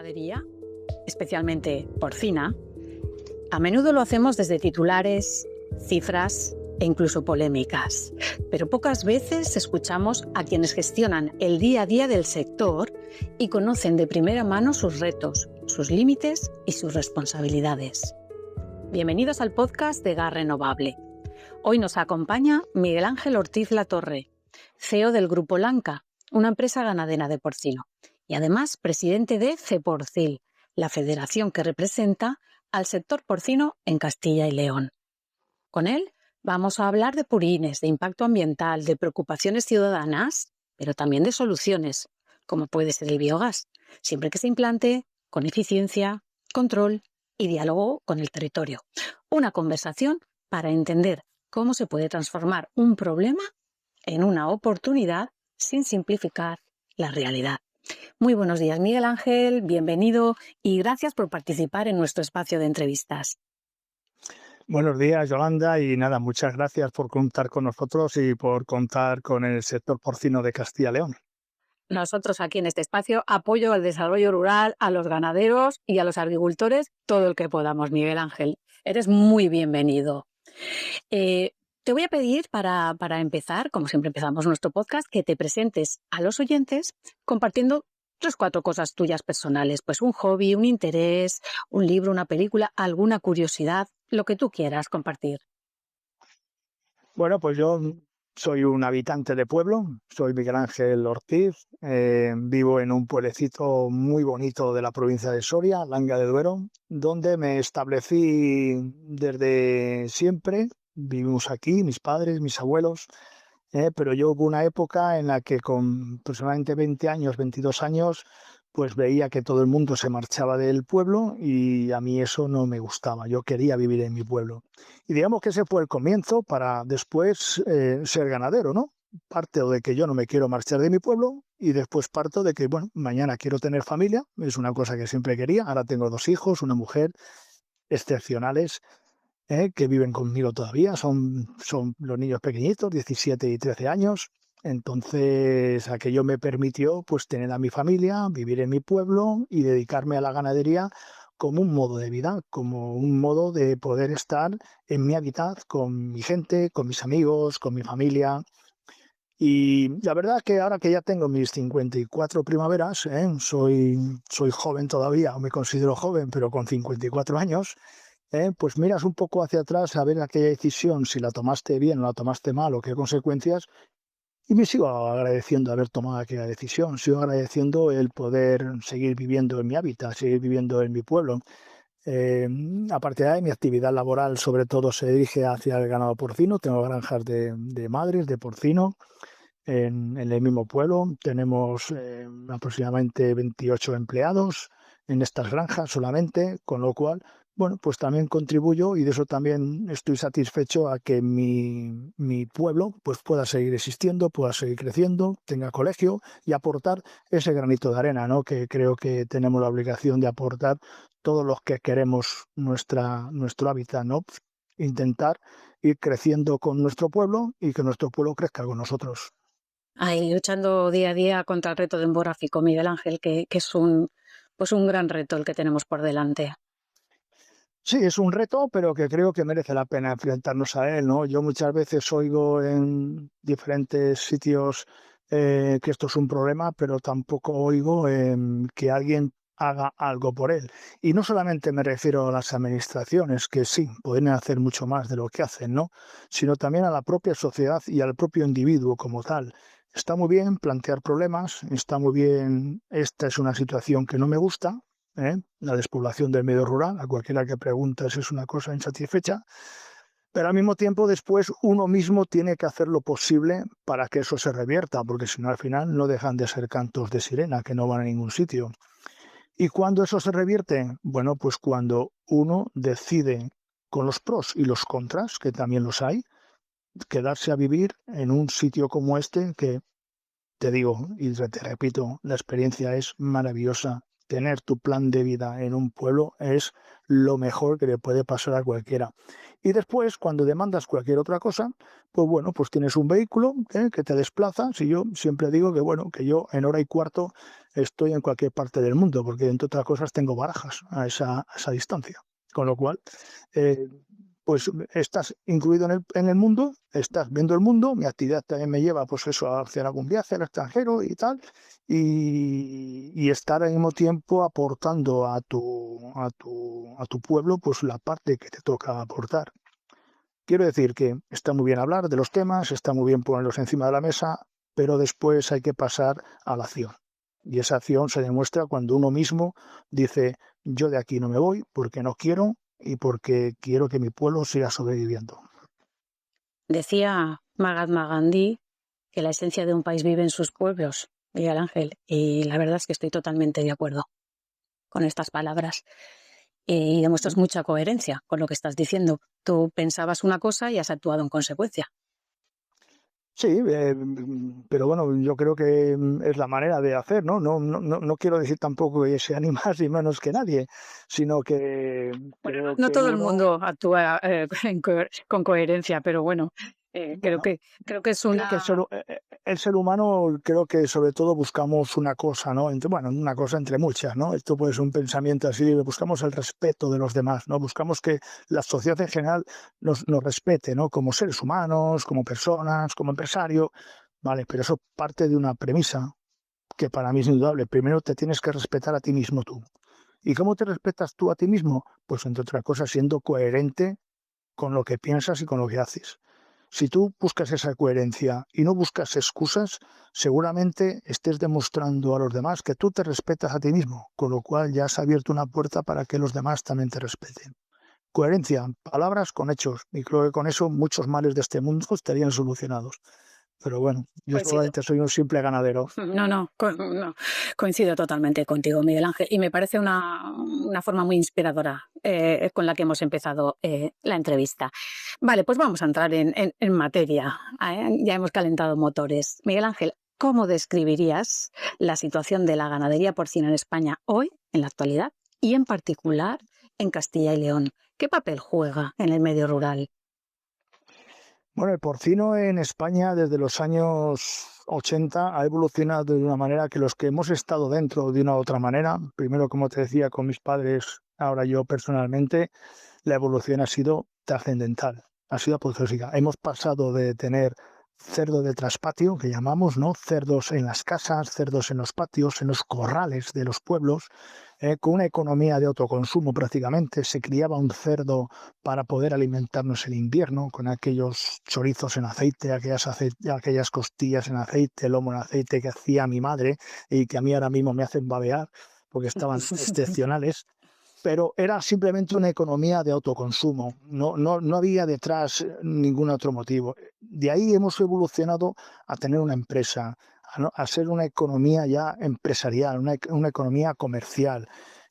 ganadería, especialmente porcina, a menudo lo hacemos desde titulares, cifras e incluso polémicas, pero pocas veces escuchamos a quienes gestionan el día a día del sector y conocen de primera mano sus retos, sus límites y sus responsabilidades. Bienvenidos al podcast de GAR Renovable. Hoy nos acompaña Miguel Ángel Ortiz Latorre, CEO del Grupo Lanka, una empresa ganadera de porcino, y además presidente de FEPORCIL, la federación que representa al sector porcino en Castilla y León. Con él vamos a hablar de purines, de impacto ambiental, de preocupaciones ciudadanas, pero también de soluciones, como puede ser el biogás, siempre que se implante con eficiencia, control y diálogo con el territorio. Una conversación para entender cómo se puede transformar un problema en una oportunidad sin simplificar la realidad. Muy buenos días, Miguel Ángel, bienvenido y gracias por participar en nuestro espacio de entrevistas. Buenos días, Yolanda, y nada, muchas gracias por contar con nosotros y por contar con el sector porcino de Castilla y León. Nosotros aquí en este espacio apoyo al desarrollo rural, a los ganaderos y a los agricultores, todo el que podamos, Miguel Ángel. Eres muy bienvenido. Te voy a pedir para empezar, como siempre empezamos nuestro podcast, que te presentes a los oyentes compartiendo 3-4 cosas tuyas personales, pues un hobby, un interés, un libro, una película, alguna curiosidad, lo que tú quieras compartir. Bueno, pues yo soy un habitante de pueblo, soy Miguel Ángel Ortiz, vivo en un pueblecito muy bonito de la provincia de Soria, Langa de Duero, donde me establecí desde siempre. Vivimos aquí, mis padres, mis abuelos, pero yo hubo una época en la que con aproximadamente 20 años, 22 años, pues veía que todo el mundo se marchaba del pueblo y a mí eso no me gustaba. Yo quería vivir en mi pueblo. Y digamos que ese fue el comienzo para después ser ganadero, ¿no? Parto de que yo no me quiero marchar de mi pueblo y después parto de que, bueno, mañana quiero tener familia, es una cosa que siempre quería. Ahora tengo 2 hijos, una mujer, excepcionales, que viven conmigo todavía, son los niños pequeñitos, 17 y 13 años. Entonces, aquello me permitió pues tener a mi familia, vivir en mi pueblo y dedicarme a la ganadería como un modo de vida, como un modo de poder estar en mi hábitat con mi gente, con mis amigos, con mi familia. Y la verdad que ahora que ya tengo mis 54 primaveras, soy joven todavía, o me considero joven, pero con 54 años, pues miras un poco hacia atrás a ver aquella decisión, si la tomaste bien o la tomaste mal o qué consecuencias, y me sigo agradeciendo haber tomado aquella decisión, sigo agradeciendo el poder seguir viviendo en mi hábitat, seguir viviendo en mi pueblo. Eh, Aparte de ahí, mi actividad laboral sobre todo se dirige hacia el ganado porcino, tengo granjas de madres, de porcino. En el mismo pueblo tenemos aproximadamente 28 empleados en estas granjas solamente, con lo cual, bueno, pues también contribuyo y de eso también estoy satisfecho a que mi pueblo pues pueda seguir existiendo, pueda seguir creciendo, tenga colegio y aportar ese granito de arena, ¿no? Que creo que tenemos la obligación de aportar todos los que queremos nuestro hábitat, ¿no? Intentar ir creciendo con nuestro pueblo y que nuestro pueblo crezca con nosotros. Ahí luchando día a día contra el reto demográfico, Miguel Ángel, que es un gran reto el que tenemos por delante. Sí, es un reto, pero que creo que merece la pena enfrentarnos a él, ¿no? Yo muchas veces oigo en diferentes sitios que esto es un problema, pero tampoco oigo que alguien haga algo por él. Y no solamente me refiero a las administraciones, que sí, pueden hacer mucho más de lo que hacen, ¿no? Sino también a la propia sociedad y al propio individuo como tal. Está muy bien plantear problemas, está muy bien, esta es una situación que no me gusta, la despoblación del medio rural, a cualquiera que preguntas es una cosa insatisfecha, pero al mismo tiempo después uno mismo tiene que hacer lo posible para que eso se revierta, porque si no al final no dejan de ser cantos de sirena que no van a ningún sitio. ¿Y cuándo eso se revierte? Bueno, pues cuando uno decide con los pros y los contras, que también los hay, quedarse a vivir en un sitio como este que te digo y te repito, la experiencia es maravillosa. Tener tu plan de vida en un pueblo es lo mejor que le puede pasar a cualquiera. Y después, cuando demandas cualquier otra cosa, pues bueno, pues tienes un vehículo que te desplaza. Si yo siempre digo que bueno, que yo en hora y cuarto estoy en cualquier parte del mundo, porque entre otras cosas tengo Barajas a esa distancia. Con lo cual, eh, pues estás incluido en el mundo, estás viendo el mundo, mi actividad también me lleva pues eso a hacer algún viaje al extranjero y tal, y estar al mismo tiempo aportando a tu pueblo pues la parte que te toca aportar. Quiero decir que está muy bien hablar de los temas, está muy bien ponerlos encima de la mesa, pero después hay que pasar a la acción. Y esa acción se demuestra cuando uno mismo dice, yo de aquí no me voy porque no quiero y porque quiero que mi pueblo siga sobreviviendo. Decía Mahatma Gandhi que la esencia de un país vive en sus pueblos, Miguel Ángel, y la verdad es que estoy totalmente de acuerdo con estas palabras. Y demuestras mucha coherencia con lo que estás diciendo. Tú pensabas una cosa y has actuado en consecuencia. Sí, pero bueno, yo creo que es la manera de hacer, ¿no? No quiero decir tampoco que sea ni más ni menos que nadie, sino que Bueno, creo no que todo el uno, mundo actúa con coherencia, pero bueno, bueno, creo que es creo que una... el ser humano, creo que sobre todo buscamos una cosa, ¿no? Bueno, una cosa entre muchas, ¿no? Esto puede ser un pensamiento así, buscamos el respeto de los demás, ¿no? Buscamos que la sociedad en general nos respete, ¿no? Como seres humanos, como personas, como empresarios, ¿vale? Pero eso parte de una premisa que para mí es indudable. Primero te tienes que respetar a ti mismo tú. ¿Y cómo te respetas tú a ti mismo? Pues entre otras cosas siendo coherente con lo que piensas y con lo que haces. Si tú buscas esa coherencia y no buscas excusas, seguramente estés demostrando a los demás que tú te respetas a ti mismo, con lo cual ya has abierto una puerta para que los demás también te respeten. Coherencia, palabras con hechos, y creo que con eso muchos males de este mundo estarían solucionados. Pero bueno, yo Coincido. solamente soy un simple ganadero. No, coincido totalmente contigo, Miguel Ángel, y me parece una forma muy inspiradora con la que hemos empezado la entrevista. Vale, pues vamos a entrar en materia. Ya hemos calentado motores. Miguel Ángel, ¿cómo describirías la situación de la ganadería porcina en España hoy, en la actualidad, y en particular en Castilla y León? ¿Qué papel juega en el medio rural? Bueno, el porcino en España desde los años 80 ha evolucionado de una manera que los que hemos estado dentro de una u otra manera, primero como te decía con mis padres, ahora yo personalmente, la evolución ha sido trascendental, ha sido apoteósica. Hemos pasado de tener cerdo de traspatio, que llamamos, ¿no? Cerdos en las casas, cerdos en los patios, en los corrales de los pueblos, con una economía de autoconsumo prácticamente. Se criaba un cerdo para poder alimentarnos en invierno, con aquellos chorizos en aceite, aquellas costillas en aceite, lomo en aceite que hacía mi madre y que a mí ahora mismo me hacen babear porque estaban excepcionales. Pero era simplemente una economía de autoconsumo, no había detrás ningún otro motivo. De ahí hemos evolucionado a tener una empresa, a ser una economía ya empresarial, una economía comercial,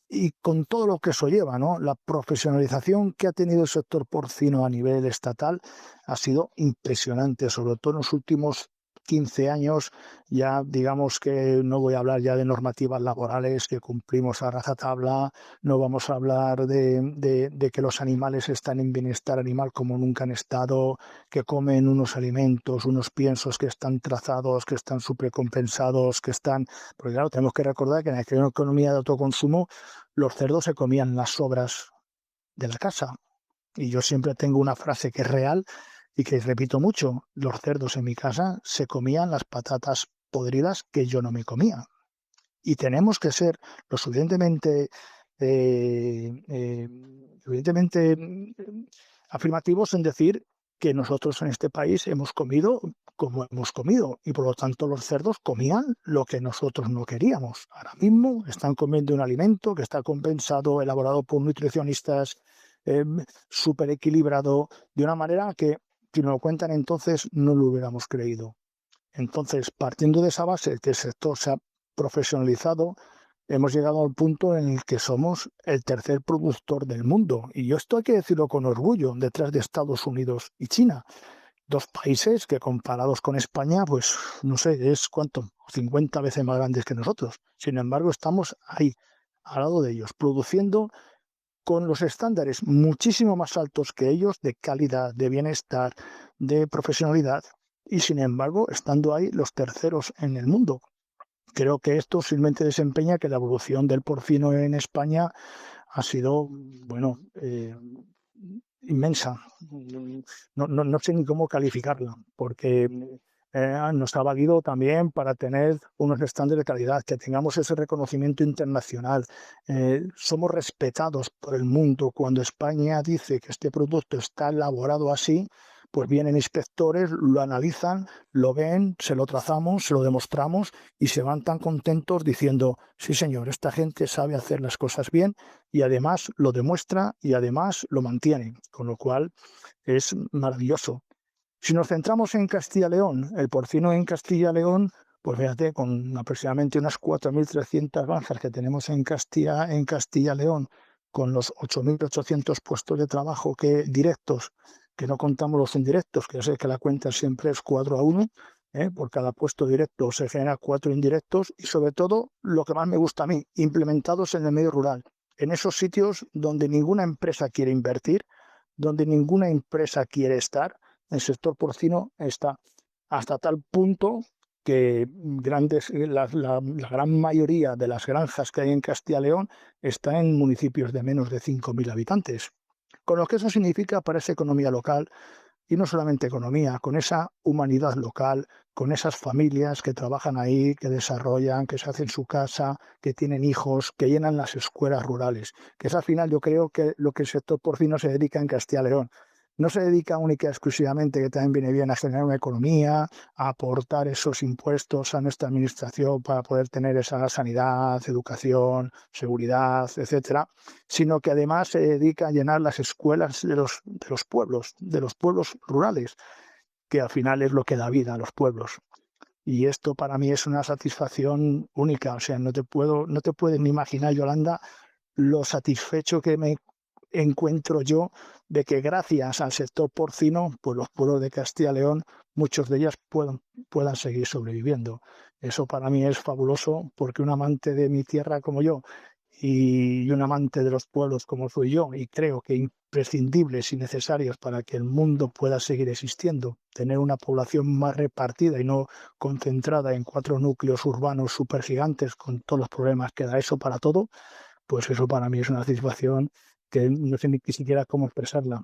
y con todo lo que eso lleva, ¿no? La profesionalización que ha tenido el sector porcino a nivel estatal ha sido impresionante, sobre todo en los últimos 15 años. Ya digamos que no voy a hablar ya de normativas laborales que cumplimos a rajatabla, no vamos a hablar de que los animales están en bienestar animal como nunca han estado, que comen unos alimentos, unos piensos que están trazados, que están supercompensados, que están... Porque claro, tenemos que recordar que en aquella economía de autoconsumo los cerdos se comían las sobras de la casa. Y yo siempre tengo una frase que es real y que repito mucho. Los cerdos en mi casa se comían las patatas podridas que yo no me comía. Y tenemos que ser lo eh, eh, suficientemente afirmativos en decir que nosotros en este país hemos comido como hemos comido y por lo tanto los cerdos comían lo que nosotros no queríamos. Ahora mismo están comiendo un alimento que está compensado, elaborado por nutricionistas, eh, súper equilibrado, de una manera que si nos lo cuentan entonces no lo hubiéramos creído. Entonces, partiendo de esa base, que el sector se ha profesionalizado, hemos llegado al punto en el que somos el tercer productor del mundo. Y esto hay que decirlo con orgullo, detrás de Estados Unidos y China. Dos países que comparados con España, pues no sé, es cuánto, 50 veces más grandes que nosotros. Sin embargo, estamos ahí, al lado de ellos, produciendo con los estándares muchísimo más altos que ellos de calidad, de bienestar, de profesionalidad, y sin embargo estando ahí los terceros en el mundo. Creo que esto simplemente desempeña que la evolución del porcino en España ha sido, bueno, inmensa. No sé ni cómo calificarla, porque nos ha valido también para tener unos estándares de calidad, que tengamos ese reconocimiento internacional. Somos respetados por el mundo. Cuando España dice que este producto está elaborado así, pues vienen inspectores, lo analizan, lo ven, se lo trazamos, se lo demostramos y se van tan contentos diciendo, sí señor, esta gente sabe hacer las cosas bien y además lo demuestra y además lo mantiene, con lo cual es maravilloso. Si nos centramos en Castilla-León, el porcino en Castilla-León, pues fíjate, con aproximadamente unas 4.300 granjas que tenemos en Castilla-León, con los 8.800 puestos de trabajo directos, que no contamos los indirectos, que ya sé que la cuenta siempre es 4-1, por cada puesto directo se genera 4 indirectos, y sobre todo, lo que más me gusta a mí, implementados en el medio rural, en esos sitios donde ninguna empresa quiere invertir, donde ninguna empresa quiere estar. El sector porcino está hasta tal punto que la gran mayoría de las granjas que hay en Castilla y León está en municipios de menos de 5.000 habitantes. Con lo que eso significa para esa economía local, y no solamente economía, con esa humanidad local, con esas familias que trabajan ahí, que desarrollan, que se hacen su casa, que tienen hijos, que llenan las escuelas rurales, que es al final yo creo que lo que el sector porcino se dedica en Castilla y León. No se dedica única y exclusivamente, que también viene bien, a generar una economía, a aportar esos impuestos a nuestra administración para poder tener esa sanidad, educación, seguridad, etcétera, sino que además se dedica a llenar las escuelas de los pueblos rurales, que al final es lo que da vida a los pueblos. Y esto para mí es una satisfacción única. O sea, no te puedes ni imaginar, Yolanda, lo satisfecho que me encuentro yo de que gracias al sector porcino, pues los pueblos de Castilla y León, muchos de ellos puedan seguir sobreviviendo. Eso para mí es fabuloso, porque un amante de mi tierra como yo y un amante de los pueblos como soy yo, y creo que imprescindibles y necesarios para que el mundo pueda seguir existiendo, tener una población más repartida y no concentrada en 4 núcleos urbanos supergigantes con todos los problemas que da eso para todo, pues eso para mí es una satisfacción que no sé ni siquiera cómo expresarla.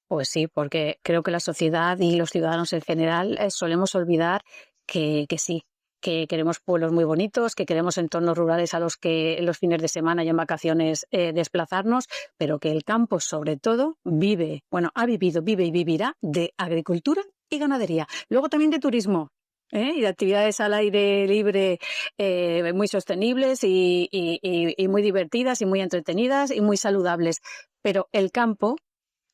Pues sí, porque creo que la sociedad y los ciudadanos en general solemos olvidar que sí, que queremos pueblos muy bonitos, que queremos entornos rurales a los que en los fines de semana y en vacaciones desplazarnos, pero que el campo sobre todo ha vivido, vive y vivirá de agricultura y ganadería. Luego también de turismo. Y de actividades al aire libre muy sostenibles y muy divertidas y muy entretenidas y muy saludables. Pero el campo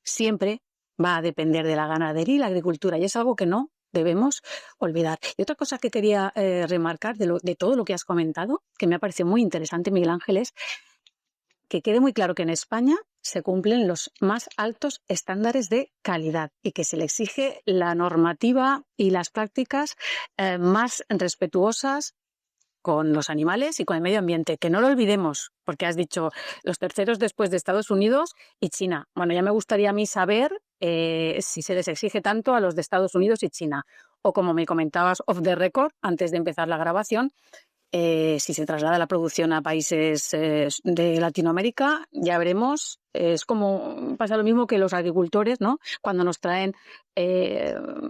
siempre va a depender de la ganadería y la agricultura, y es algo que no debemos olvidar. Y otra cosa que quería remarcar de todo lo que has comentado, que me ha parecido muy interesante, Miguel Ángel, es que quede muy claro que en España se cumplen los más altos estándares de calidad y que se le exige la normativa y las prácticas más respetuosas con los animales y con el medio ambiente, que no lo olvidemos, porque has dicho los terceros después de Estados Unidos y China. Bueno, ya me gustaría a mí saber si se les exige tanto a los de Estados Unidos y China, o como me comentabas off the record, antes de empezar la grabación, si se traslada la producción a países de Latinoamérica, ya veremos. Es como pasa lo mismo que los agricultores, ¿no? Cuando nos traen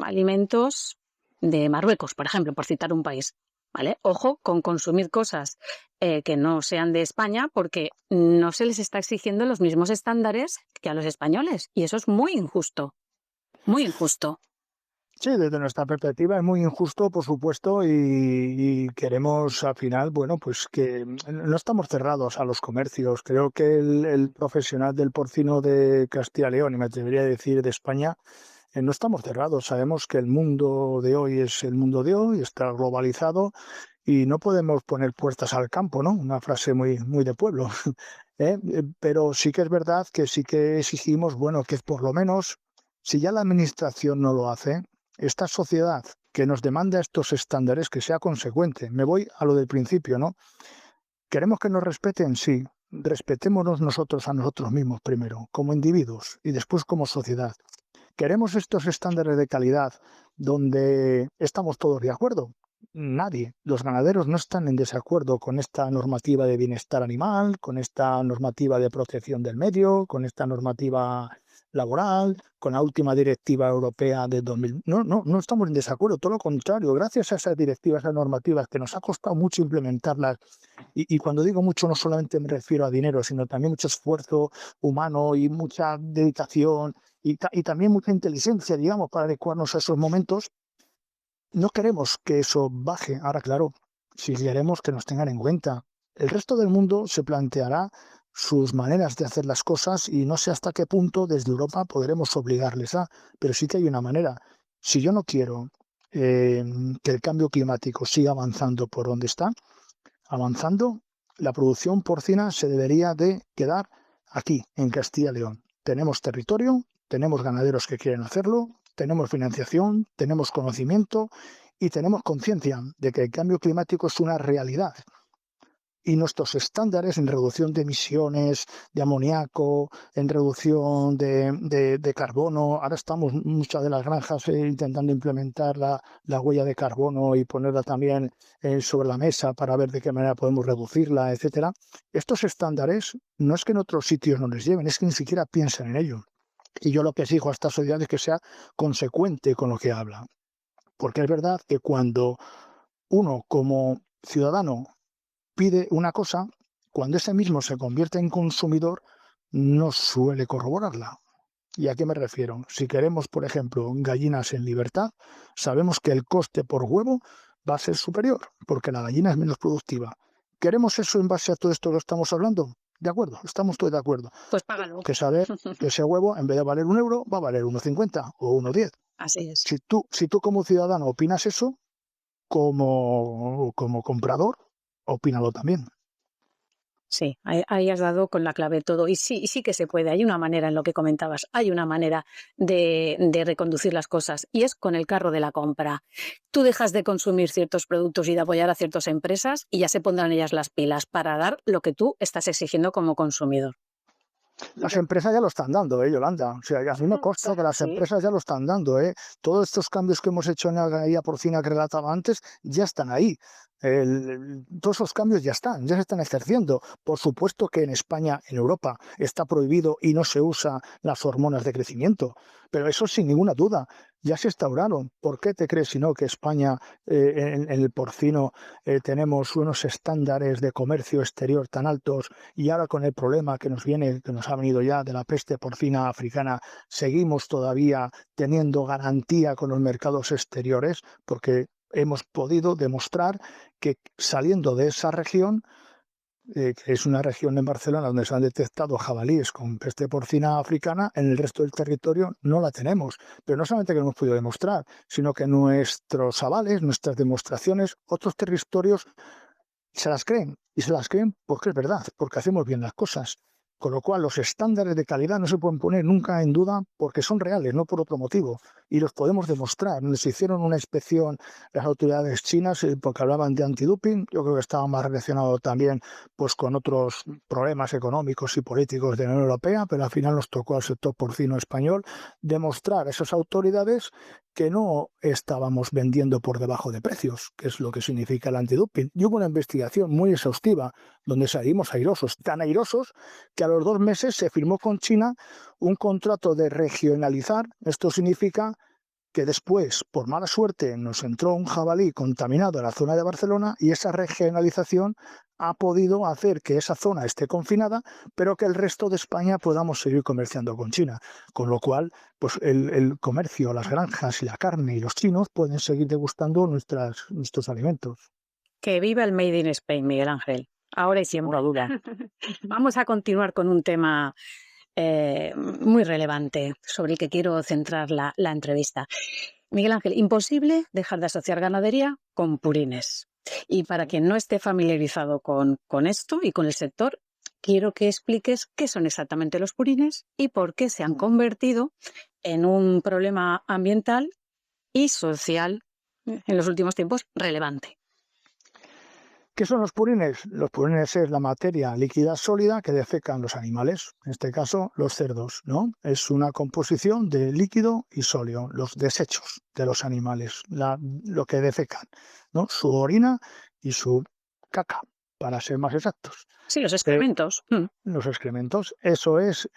alimentos de Marruecos, por ejemplo, por citar un país. ¿Vale? Ojo con consumir cosas que no sean de España, porque no se les está exigiendo los mismos estándares que a los españoles, y eso es muy injusto, muy injusto. Sí, desde nuestra perspectiva es muy injusto, por supuesto, y queremos al final, bueno, pues que no estamos cerrados a los comercios. Creo que el profesional del porcino de Castilla y León, y me atrevería a decir de España, no estamos cerrados. Sabemos que el mundo de hoy es el mundo de hoy, está globalizado y no podemos poner puertas al campo, ¿no? Una frase muy de pueblo. Pero sí que es verdad que sí que exigimos, bueno, que por lo menos, si ya la administración no lo hace, esta sociedad que nos demanda estos estándares, que sea consecuente. Me voy a lo del principio, ¿no? ¿Queremos que nos respeten? Sí. respetémonos nosotros a nosotros mismos primero, como individuos y después como sociedad. ¿Queremos estos estándares de calidad donde estamos todos de acuerdo? Nadie. Los ganaderos no están en desacuerdo con esta normativa de bienestar animal, con esta normativa de protección del medio, con esta normativa laboral, con la última directiva europea de 2000. No estamos en desacuerdo, todo lo contrario. Gracias a esas directivas, a esas normativas que nos ha costado mucho implementarlas, y cuando digo mucho no solamente me refiero a dinero, sino también mucho esfuerzo humano y mucha dedicación y también mucha inteligencia, digamos, para adecuarnos a esos momentos. No queremos que eso baje. Ahora, claro, si queremos que nos tengan en cuenta, el resto del mundo se planteará sus maneras de hacer las cosas y no sé hasta qué punto desde Europa podremos obligarles a, pero sí que hay una manera. Si yo no quiero que el cambio climático siga avanzando por donde está avanzando, la producción porcina se debería de quedar aquí, en Castilla y León. Tenemos territorio, tenemos ganaderos que quieren hacerlo, tenemos financiación, tenemos conocimiento y tenemos conciencia de que el cambio climático es una realidad. Y nuestros estándares en reducción de emisiones de amoníaco, en reducción de carbono, ahora estamos muchas de las granjas intentando implementar la huella de carbono y ponerla también sobre la mesa para ver de qué manera podemos reducirla, etcétera. Estos estándares no es que en otros sitios no les lleven, es que ni siquiera piensan en ello. Y yo lo que exijo a esta sociedad es que sea consecuente con lo que habla. Porque es verdad que cuando uno como ciudadano pide una cosa, cuando ese mismo se convierte en consumidor, no suele corroborarla. ¿Y a qué me refiero? Si queremos, por ejemplo, gallinas en libertad, sabemos que el coste por huevo va a ser superior, porque la gallina es menos productiva. ¿Queremos eso en base a todo esto que estamos hablando? De acuerdo, estamos todos de acuerdo. Pues págalo. Que saber que ese huevo, en vez de valer 1 euro, va a valer 1,50 o 1,10. Así es. Si tú como ciudadano opinas eso, como comprador, opínalo también. Sí, ahí has dado con la clave todo. Y sí que se puede. Hay una manera, en lo que comentabas, hay una manera de reconducir las cosas y es con el carro de la compra. Tú dejas de consumir ciertos productos y de apoyar a ciertas empresas y ya se pondrán ellas las pilas para dar lo que tú estás exigiendo como consumidor. Las empresas ya lo están dando, Yolanda. O sea, a mí me consta que las Sí. empresas ya lo están dando, ¿eh? Todos estos cambios que hemos hecho en la ganadería porcina que relataba antes ya están ahí. Todos esos cambios ya se están ejerciendo. Por supuesto que en España, en Europa, está prohibido y no se usa las hormonas de crecimiento, pero eso sin ninguna duda ya se instauraron. ¿Por qué te crees, si no, que España, en el porcino, tenemos unos estándares de comercio exterior tan altos y ahora con el problema que nos ha venido ya de la peste porcina africana, seguimos todavía teniendo garantía con los mercados exteriores? Porque hemos podido demostrar que saliendo de esa región, que es una región en Barcelona donde se han detectado jabalíes con peste porcina africana, en el resto del territorio no la tenemos. Pero no solamente que lo hemos podido demostrar, sino que nuestros avales, nuestras demostraciones, otros territorios se las creen. Y se las creen porque es verdad, porque hacemos bien las cosas. Con lo cual los estándares de calidad no se pueden poner nunca en duda porque son reales, no por otro motivo. Y los podemos demostrar. Nos hicieron una inspección las autoridades chinas porque hablaban de antidoping. Yo creo que estaba más relacionado también pues, con otros problemas económicos y políticos de la Unión Europea, pero al final nos tocó al sector porcino español demostrar a esas autoridades que no estábamos vendiendo por debajo de precios, que es lo que significa el antidoping. Y hubo una investigación muy exhaustiva donde salimos airosos, tan airosos que a los 2 meses se firmó con China un contrato de regionalizar. Esto significa que después, por mala suerte, nos entró un jabalí contaminado en la zona de Barcelona y esa regionalización ha podido hacer que esa zona esté confinada, pero que el resto de España podamos seguir comerciando con China. Con lo cual, pues el comercio, las granjas y la carne y los chinos pueden seguir degustando nuestros alimentos. Que viva el Made in Spain, Miguel Ángel. Ahora y siempre. Una duda. Vamos a continuar con un tema muy relevante sobre el que quiero centrar la entrevista. Miguel Ángel, imposible dejar de asociar ganadería con purines. Y para quien no esté familiarizado con esto y con el sector, quiero que expliques qué son exactamente los purines y por qué se han convertido en un problema ambiental y social en los últimos tiempos relevante. ¿Qué son los purines? Los purines es la materia líquida sólida que defecan los animales, en este caso los cerdos, ¿no? Es una composición de líquido y sólido, los desechos de los animales, lo que defecan, ¿no? Su orina y su caca, para ser más exactos. Sí, los excrementos. Los excrementos, eso es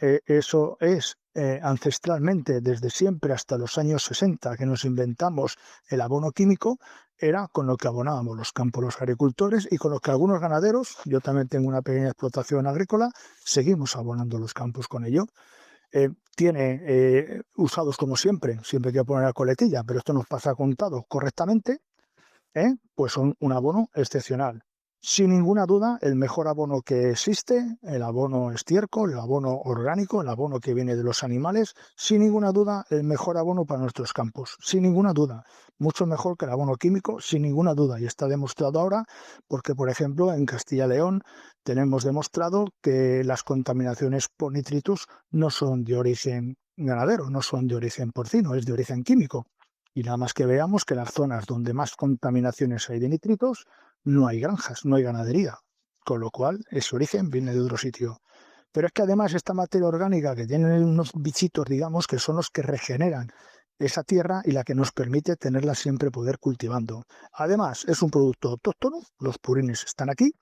ancestralmente, desde siempre hasta los años 60, que nos inventamos el abono químico, era con lo que abonábamos los campos los agricultores y con lo que algunos ganaderos, yo también tengo una pequeña explotación agrícola, seguimos abonando los campos con ello. Tiene usados como siempre hay que poner la coletilla, pero esto nos pasa contado correctamente, pues son un abono excepcional. Sin ninguna duda, el mejor abono que existe, el abono estiércol, el abono orgánico, el abono que viene de los animales, sin ninguna duda, el mejor abono para nuestros campos, sin ninguna duda. Mucho mejor que el abono químico, sin ninguna duda. Y está demostrado ahora porque, por ejemplo, en Castilla y León tenemos demostrado que las contaminaciones por nitritos no son de origen ganadero, no son de origen porcino, es de origen químico. Y nada más que veamos que en las zonas donde más contaminaciones hay de nitritos, no hay granjas, no hay ganadería, con lo cual ese origen viene de otro sitio. Pero es que además esta materia orgánica que tienen unos bichitos, digamos, que son los que regeneran esa tierra y la que nos permite tenerla siempre poder cultivando. Además, es un producto autóctono, los purines están aquí,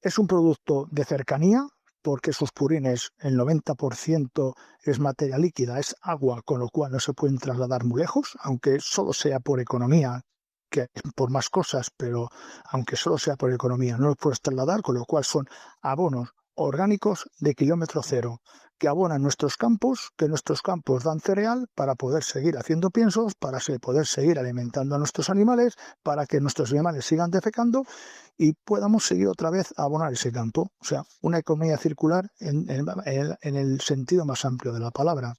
es un producto de cercanía, porque sus purines, el 90% es materia líquida, es agua, con lo cual no se pueden trasladar muy lejos, aunque solo sea por economía, que por más cosas, pero aunque solo sea por economía, no los puedes trasladar, con lo cual son abonos orgánicos de kilómetro cero, que abonan nuestros campos, que nuestros campos dan cereal para poder seguir haciendo piensos, para poder seguir alimentando a nuestros animales, para que nuestros animales sigan defecando y podamos seguir otra vez a abonar ese campo. O sea, una economía circular en el sentido más amplio de la palabra.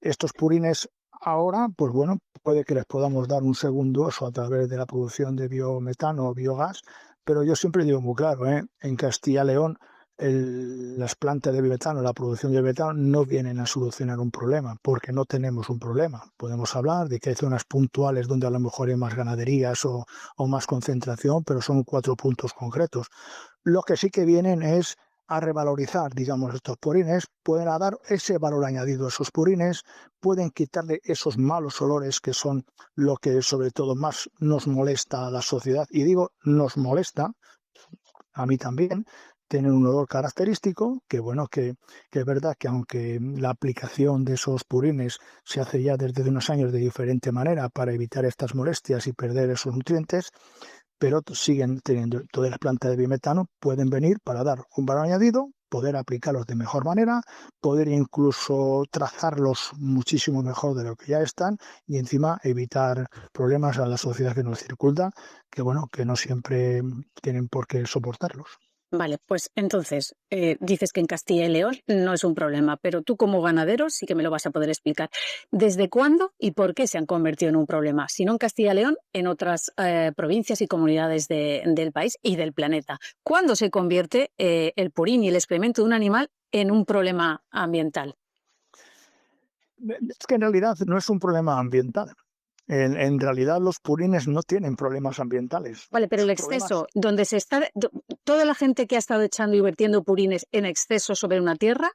Estos purines ahora, pues bueno, puede que les podamos dar un segundo uso a través de la producción de biometano o biogás, pero yo siempre digo muy claro, en Castilla y León las plantas de biometano, la producción de biometano no vienen a solucionar un problema, porque no tenemos un problema. Podemos hablar de que hay zonas puntuales donde a lo mejor hay más ganaderías o más concentración, pero son 4 puntos concretos. Lo que sí que vienen es a revalorizar, digamos, estos purines, pueden dar ese valor añadido a esos purines, pueden quitarle esos malos olores que son lo que sobre todo más nos molesta a la sociedad. Y digo, nos molesta, a mí también, tienen un olor característico, que bueno, que es verdad que aunque la aplicación de esos purines se hace ya desde unos años de diferente manera para evitar estas molestias y perder esos nutrientes, pero siguen teniendo todas las plantas de biometano, pueden venir para dar un valor añadido, poder aplicarlos de mejor manera, poder incluso trazarlos muchísimo mejor de lo que ya están y encima evitar problemas a la sociedad que nos circunda, que bueno, que no siempre tienen por qué soportarlos. Vale, pues entonces, dices que en Castilla y León no es un problema, pero tú como ganadero sí que me lo vas a poder explicar. ¿Desde cuándo y por qué se han convertido en un problema? Si no en Castilla y León, en otras provincias y comunidades del país y del planeta. ¿Cuándo se convierte el purín y el excremento de un animal en un problema ambiental? Es que en realidad no es un problema ambiental. En realidad los purines no tienen problemas ambientales. Vale, pero el Son problemas. exceso, donde se está, toda la gente que ha estado echando y vertiendo purines en exceso sobre una tierra,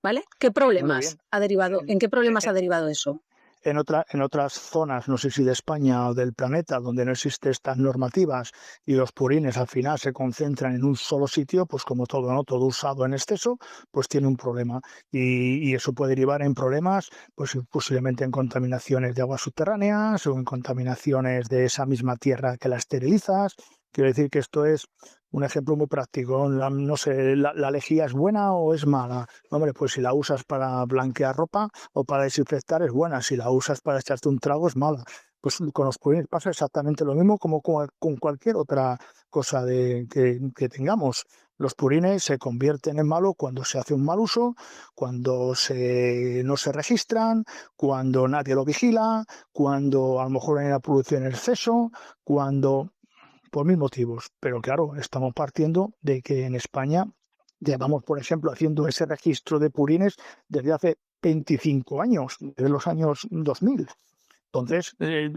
¿vale? ¿Qué Bueno, problemas bien. ha derivado, en qué problemas ha derivado eso? En otras zonas, no sé si de España o del planeta, donde no existen estas normativas y los purines al final se concentran en un solo sitio, pues como todo, ¿no? Todo usado en exceso, pues tiene un problema. Y eso puede derivar en problemas, pues posiblemente en contaminaciones de aguas subterráneas o en contaminaciones de esa misma tierra que la esterilizas. Quiero decir que esto es un ejemplo muy práctico. No sé, ¿la lejía es buena o es mala? Hombre, pues si la usas para blanquear ropa o para desinfectar es buena. Si la usas para echarte un trago es mala. Pues con los purines pasa exactamente lo mismo como con cualquier otra cosa que tengamos. Los purines se convierten en malo cuando se hace un mal uso, cuando no se registran, cuando nadie lo vigila, cuando a lo mejor hay una producción en exceso, cuando por mil motivos. Pero claro, estamos partiendo de que en España llevamos, por ejemplo, haciendo ese registro de purines desde hace 25 años, desde los años 2000. Entonces,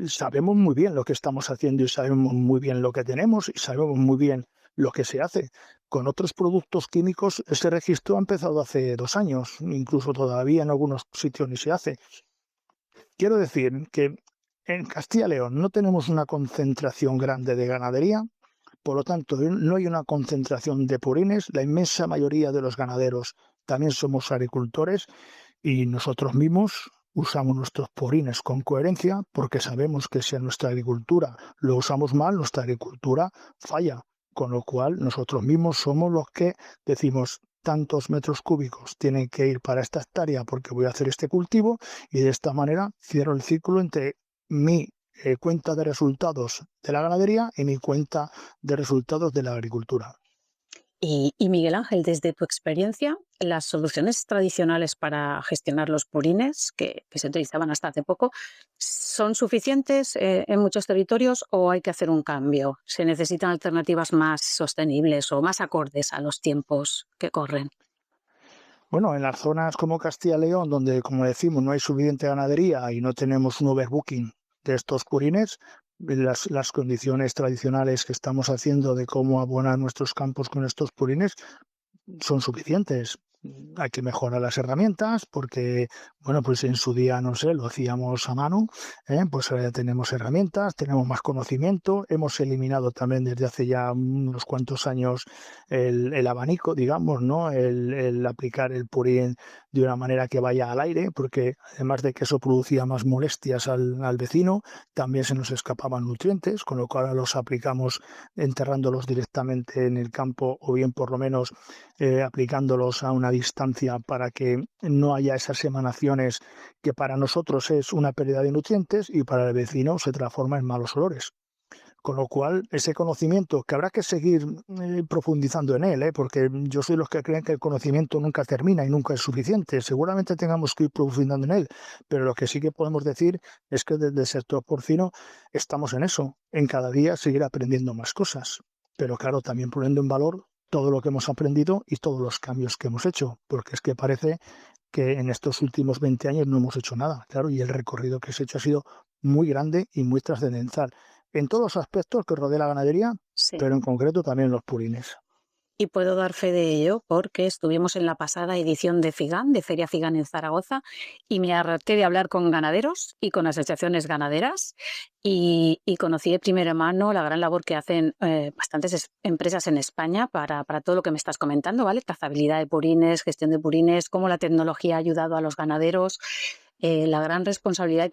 sabemos muy bien lo que estamos haciendo y sabemos muy bien lo que tenemos y sabemos muy bien lo que se hace. Con otros productos químicos, ese registro ha empezado hace 2 años, incluso todavía en algunos sitios ni se hace. Quiero decir que en Castilla y León no tenemos una concentración grande de ganadería, por lo tanto, no hay una concentración de purines. La inmensa mayoría de los ganaderos también somos agricultores y nosotros mismos usamos nuestros purines con coherencia porque sabemos que si en nuestra agricultura lo usamos mal, nuestra agricultura falla. Con lo cual, nosotros mismos somos los que decimos tantos metros cúbicos tienen que ir para esta hectárea porque voy a hacer este cultivo y de esta manera cierro el círculo entre mi cuenta de resultados de la ganadería y mi cuenta de resultados de la agricultura. Y Miguel Ángel, desde tu experiencia, las soluciones tradicionales para gestionar los purines, que se utilizaban hasta hace poco, ¿son suficientes en muchos territorios o hay que hacer un cambio? ¿Se necesitan alternativas más sostenibles o más acordes a los tiempos que corren? Bueno, en las zonas como Castilla y León, donde, como decimos, no hay suficiente ganadería y no tenemos un overbooking de estos purines, las condiciones tradicionales que estamos haciendo de cómo abonar nuestros campos con estos purines son suficientes. Hay que mejorar las herramientas porque, bueno, pues en su día, no sé, lo hacíamos a mano, pues ahora ya tenemos herramientas, tenemos más conocimiento, hemos eliminado también desde hace ya unos cuantos años el abanico, digamos, ¿no? El aplicar el purín de una manera que vaya al aire, porque además de que eso producía más molestias al vecino, también se nos escapaban nutrientes, con lo cual ahora los aplicamos enterrándolos directamente en el campo o bien por lo menos aplicándolos a una distancia para que no haya esas emanaciones que para nosotros es una pérdida de nutrientes y para el vecino se transforma en malos olores. Con lo cual, ese conocimiento, que habrá que seguir profundizando en él, porque yo soy los que creen que el conocimiento nunca termina y nunca es suficiente. Seguramente tengamos que ir profundizando en él, pero lo que sí que podemos decir es que desde el sector porcino estamos en eso, en cada día seguir aprendiendo más cosas. Pero claro, también poniendo en valor todo lo que hemos aprendido y todos los cambios que hemos hecho, porque es que parece que en estos últimos 20 años no hemos hecho nada, claro, y el recorrido que se ha hecho ha sido muy grande y muy trascendental en todos los aspectos que rodea la ganadería, Sí. pero en concreto también en los purines. Y puedo dar fe de ello porque estuvimos en la pasada edición de FIGAN, de Feria FIGAN en Zaragoza, y me harté de hablar con ganaderos y con asociaciones ganaderas y conocí de primera mano la gran labor que hacen bastantes empresas en España para todo lo que me estás comentando, ¿vale? Trazabilidad de purines, gestión de purines, cómo la tecnología ha ayudado a los ganaderos, la gran responsabilidad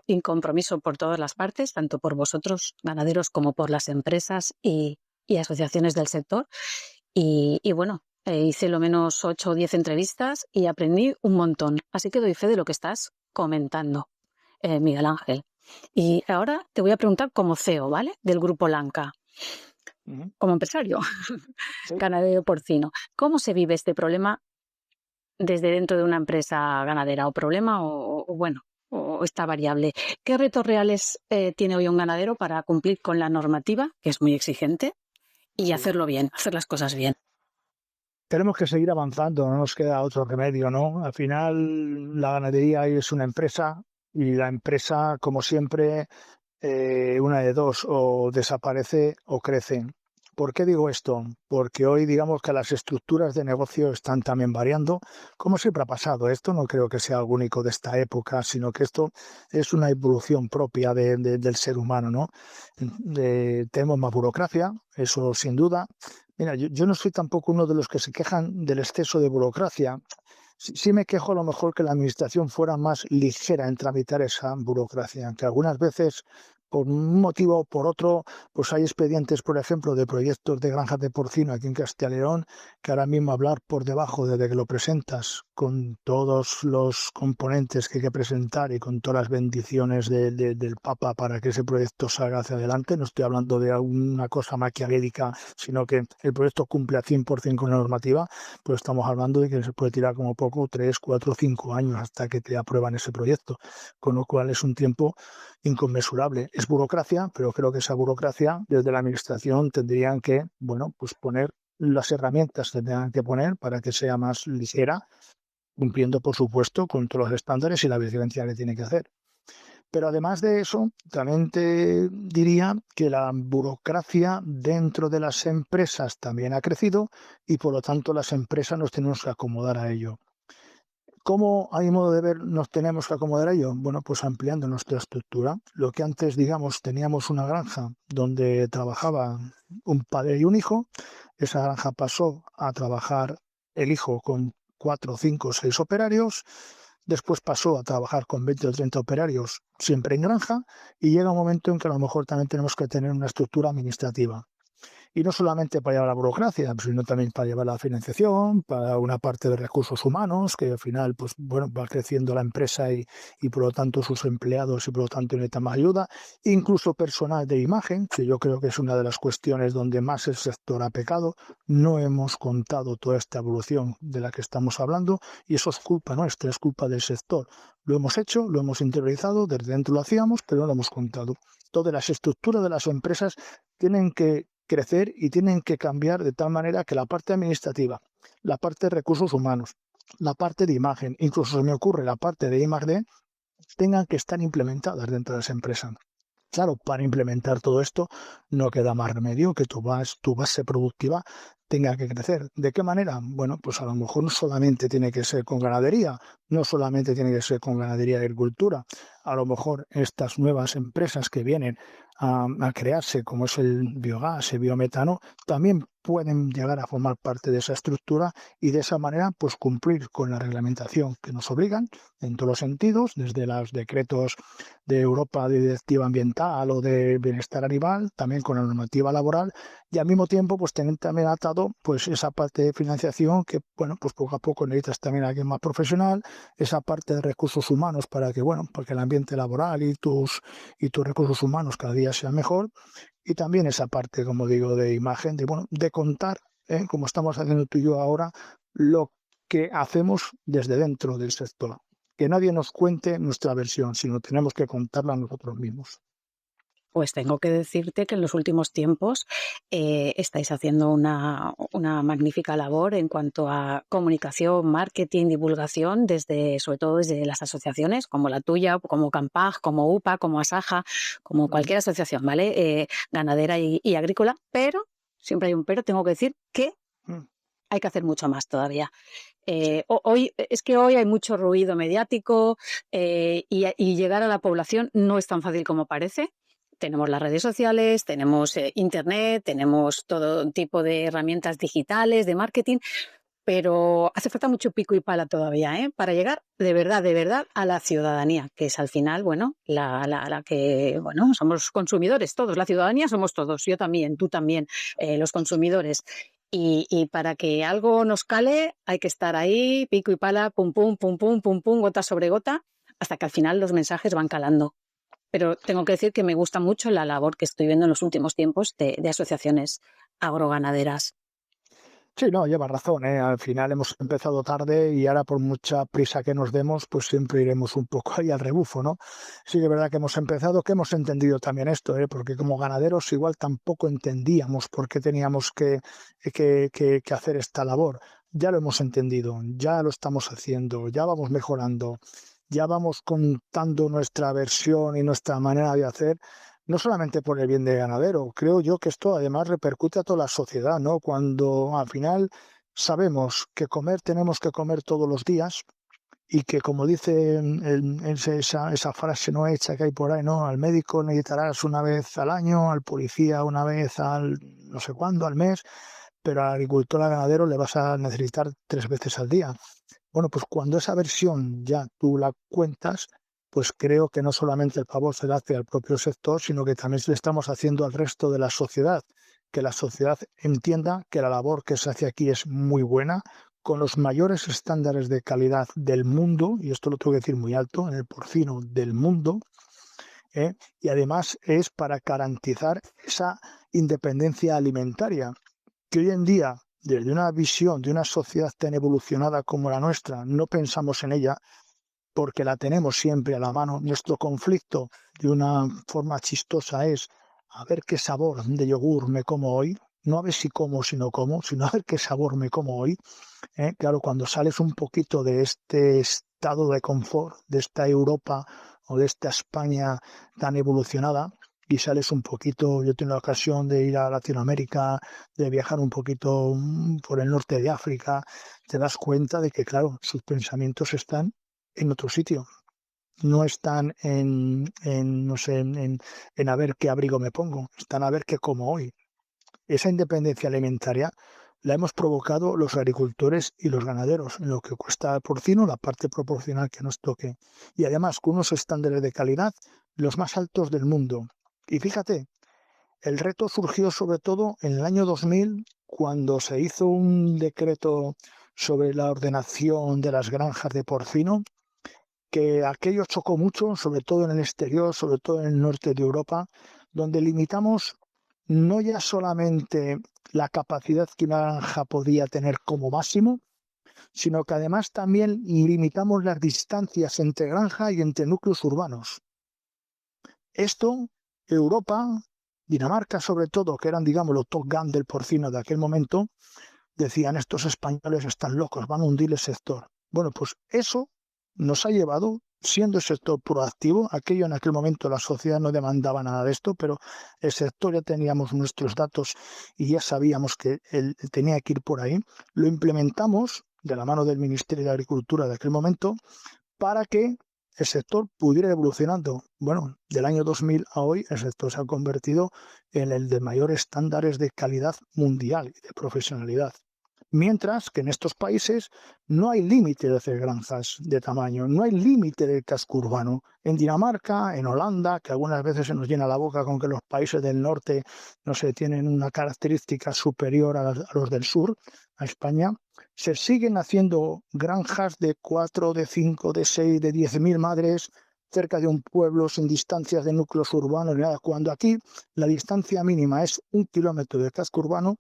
y compromiso por todas las partes, tanto por vosotros, ganaderos, como por las empresas y asociaciones del sector. Y bueno, hice lo menos 8 o 10 entrevistas y aprendí un montón. Así que doy fe de lo que estás comentando, Miguel Ángel. Y ahora te voy a preguntar como CEO, ¿vale? Del Grupo Lanca, Ujú. como empresario, Sí. ganadero porcino. ¿Cómo se vive este problema desde dentro de una empresa ganadera? ¿O problema o bueno, o esta variable? ¿Qué retos reales tiene hoy un ganadero para cumplir con la normativa, que es muy exigente, y Sí. hacerlo bien, hacer las cosas bien? Tenemos que seguir avanzando, no nos queda otro remedio, ¿no? Al final, la ganadería es una empresa y la empresa, como siempre, una de dos, o desaparece o crece. ¿Por qué digo esto? Porque hoy digamos que las estructuras de negocio están también variando, como siempre ha pasado. Esto no creo que sea algo único de esta época, sino que esto es una evolución propia del ser humano, ¿no? Tenemos más burocracia, eso sin duda. Mira, yo no soy tampoco uno de los que se quejan del exceso de burocracia. Sí me quejo a lo mejor que la administración fuera más ligera en tramitar esa burocracia, que algunas veces, por un motivo o por otro, pues hay expedientes, por ejemplo, de proyectos de granjas de porcino aquí en Castilla y León, que ahora mismo hablar por debajo desde que lo presentas, con todos los componentes que hay que presentar y con todas las bendiciones del Papa para que ese proyecto salga hacia adelante, no estoy hablando de alguna cosa maquiavélica, sino que el proyecto cumple al 100% con la normativa, pues estamos hablando de que se puede tirar como poco 3, 4, 5 años hasta que te aprueban ese proyecto, con lo cual es un tiempo inconmensurable. Es burocracia, pero creo que esa burocracia desde la administración tendrían que, bueno, pues poner las herramientas que tengan que poner para que sea más ligera, cumpliendo por supuesto con todos los estándares y la vigilancia que tiene que hacer. Pero además de eso, también te diría que la burocracia dentro de las empresas también ha crecido y por lo tanto las empresas nos tenemos que acomodar a ello. ¿Cómo, a mi modo de ver, nos tenemos que acomodar a ello? Bueno, pues ampliando nuestra estructura. Lo que antes, digamos, teníamos una granja donde trabajaba un padre y un hijo, esa granja pasó a trabajar el hijo con 4, 5, 6 operarios, después pasó a trabajar con 20 o 30 operarios siempre en granja y llega un momento en que a lo mejor también tenemos que tener una estructura administrativa. Y no solamente para llevar la burocracia, sino también para llevar la financiación, para una parte de recursos humanos, que al final pues, bueno, va creciendo la empresa y por lo tanto sus empleados y por lo tanto necesitan más ayuda. Incluso personal de imagen, que yo creo que es una de las cuestiones donde más el sector ha pecado. No hemos contado toda esta evolución de la que estamos hablando y eso es culpa nuestra, es culpa del sector. Lo hemos hecho, lo hemos interiorizado, desde dentro lo hacíamos, pero no lo hemos contado. Todas las estructuras de las empresas tienen que crecer y tienen que cambiar de tal manera que la parte administrativa, la parte de recursos humanos, la parte de imagen, incluso se me ocurre la parte de I+D, tengan que estar implementadas dentro de las empresas. Claro, para implementar todo esto no queda más remedio que tu base productiva tenga que crecer. ¿De qué manera? Bueno, pues a lo mejor no solamente tiene que ser con ganadería, no solamente tiene que ser con ganadería y agricultura. A lo mejor estas nuevas empresas que vienen a crearse, como es el biogás, el biometano, también pueden llegar a formar parte de esa estructura y de esa manera pues cumplir con la reglamentación que nos obligan en todos los sentidos, desde los decretos de Europa de directiva ambiental o de bienestar animal, también con la normativa laboral y al mismo tiempo pues tener también atado pues esa parte de financiación que bueno pues poco a poco necesitas también a alguien más profesional, esa parte de recursos humanos para que bueno porque el ambiente laboral y tus recursos humanos cada día sea mejor y también esa parte como digo de imagen de bueno de contar como estamos haciendo tú y yo ahora lo que hacemos desde dentro del sector. Que nadie nos cuente nuestra versión, sino tenemos que contarla nosotros mismos. Pues tengo que decirte que en los últimos tiempos estáis haciendo una magnífica labor en cuanto a comunicación, marketing, divulgación, sobre todo desde las asociaciones como la tuya, como Campag, como UPA, como Asaja, como cualquier asociación, ¿vale? Ganadera y agrícola, pero, siempre hay un pero, tengo que decir que hay que hacer mucho más todavía. Hoy hay mucho ruido mediático y llegar a la población no es tan fácil como parece. Tenemos las redes sociales, tenemos internet, tenemos todo tipo de herramientas digitales, de marketing, pero hace falta mucho pico y pala todavía, para llegar de verdad a la ciudadanía, que es al final, bueno, la que, bueno, somos consumidores todos, la ciudadanía somos todos, yo también, tú también, los consumidores. Y para que algo nos cale hay que estar ahí, pico y pala, pum, pum, pum, pum, pum, pum, gota sobre gota, hasta que al final los mensajes van calando. Pero tengo que decir que me gusta mucho la labor que estoy viendo en los últimos tiempos de asociaciones agroganaderas. Sí, no, llevas razón, ¿eh? Al final hemos empezado tarde y ahora por mucha prisa que nos demos, pues siempre iremos un poco ahí al rebufo, ¿no? Sí que es verdad que hemos empezado, que hemos entendido también esto, ¿eh? Porque como ganaderos igual tampoco entendíamos por qué teníamos que hacer esta labor. Ya lo hemos entendido, ya lo estamos haciendo, ya vamos mejorando, ya vamos contando nuestra versión y nuestra manera de hacer. No solamente por el bien del ganadero, creo yo que esto además repercute a toda la sociedad, ¿no? Cuando al final sabemos que comer tenemos que comer todos los días y que como dice esa frase no hecha que hay por ahí, ¿no? Al médico necesitarás una vez al año, al policía una vez al no sé cuándo, al mes, pero al agricultor, al ganadero le vas a necesitar 3 veces al día. Bueno, pues cuando esa versión ya tú la cuentas, pues creo que no solamente el favor se le hace al propio sector, sino que también le estamos haciendo al resto de la sociedad, que la sociedad entienda que la labor que se hace aquí es muy buena, con los mayores estándares de calidad del mundo, y esto lo tengo que decir muy alto, en el porcino del mundo, y además es para garantizar esa independencia alimentaria, que hoy en día, desde una visión de una sociedad tan evolucionada como la nuestra, no pensamos en ella porque la tenemos siempre a la mano. Nuestro conflicto, de una forma chistosa, es a ver qué sabor de yogur me como hoy. No a ver si como, si no como, sino a ver qué sabor me como hoy. Claro, cuando sales un poquito de este estado de confort, de esta Europa o de esta España tan evolucionada y sales un poquito, yo tengo la ocasión de ir a Latinoamérica, de viajar un poquito por el norte de África, te das cuenta de que, claro, sus pensamientos están en otro sitio. No están no sé, en a ver qué abrigo me pongo, están a ver qué como hoy. Esa independencia alimentaria la hemos provocado los agricultores y los ganaderos, en lo que cuesta el porcino, la parte proporcional que nos toque. Y además con unos estándares de calidad los más altos del mundo. Y fíjate, el reto surgió sobre todo en el año 2000, cuando se hizo un decreto sobre la ordenación de las granjas de porcino, que aquello chocó mucho, sobre todo en el exterior, sobre todo en el norte de Europa, donde limitamos no ya solamente la capacidad que una granja podía tener como máximo, sino que además también limitamos las distancias entre granja y entre núcleos urbanos. Esto, Europa, Dinamarca sobre todo, que eran, digamos, los top gun del porcino de aquel momento, decían, estos españoles están locos, van a hundir el sector. Bueno, pues eso nos ha llevado, siendo el sector proactivo, aquello en aquel momento la sociedad no demandaba nada de esto, pero el sector ya teníamos nuestros datos y ya sabíamos que él tenía que ir por ahí, lo implementamos de la mano del Ministerio de Agricultura de aquel momento para que el sector pudiera ir evolucionando. Bueno, del año 2000 a hoy el sector se ha convertido en el de mayores estándares de calidad mundial y de profesionalidad. Mientras que en estos países no hay límite de hacer granjas de tamaño, no hay límite del casco urbano. En Dinamarca, en Holanda, que algunas veces se nos llena la boca con que los países del norte, no sé, tienen una característica superior a los del sur, a España, se siguen haciendo granjas de 4, de 5, de 6, de 10.000 madres cerca de un pueblo sin distancias de núcleos urbanos ni nada, cuando aquí la distancia mínima es 1 kilómetro de casco urbano,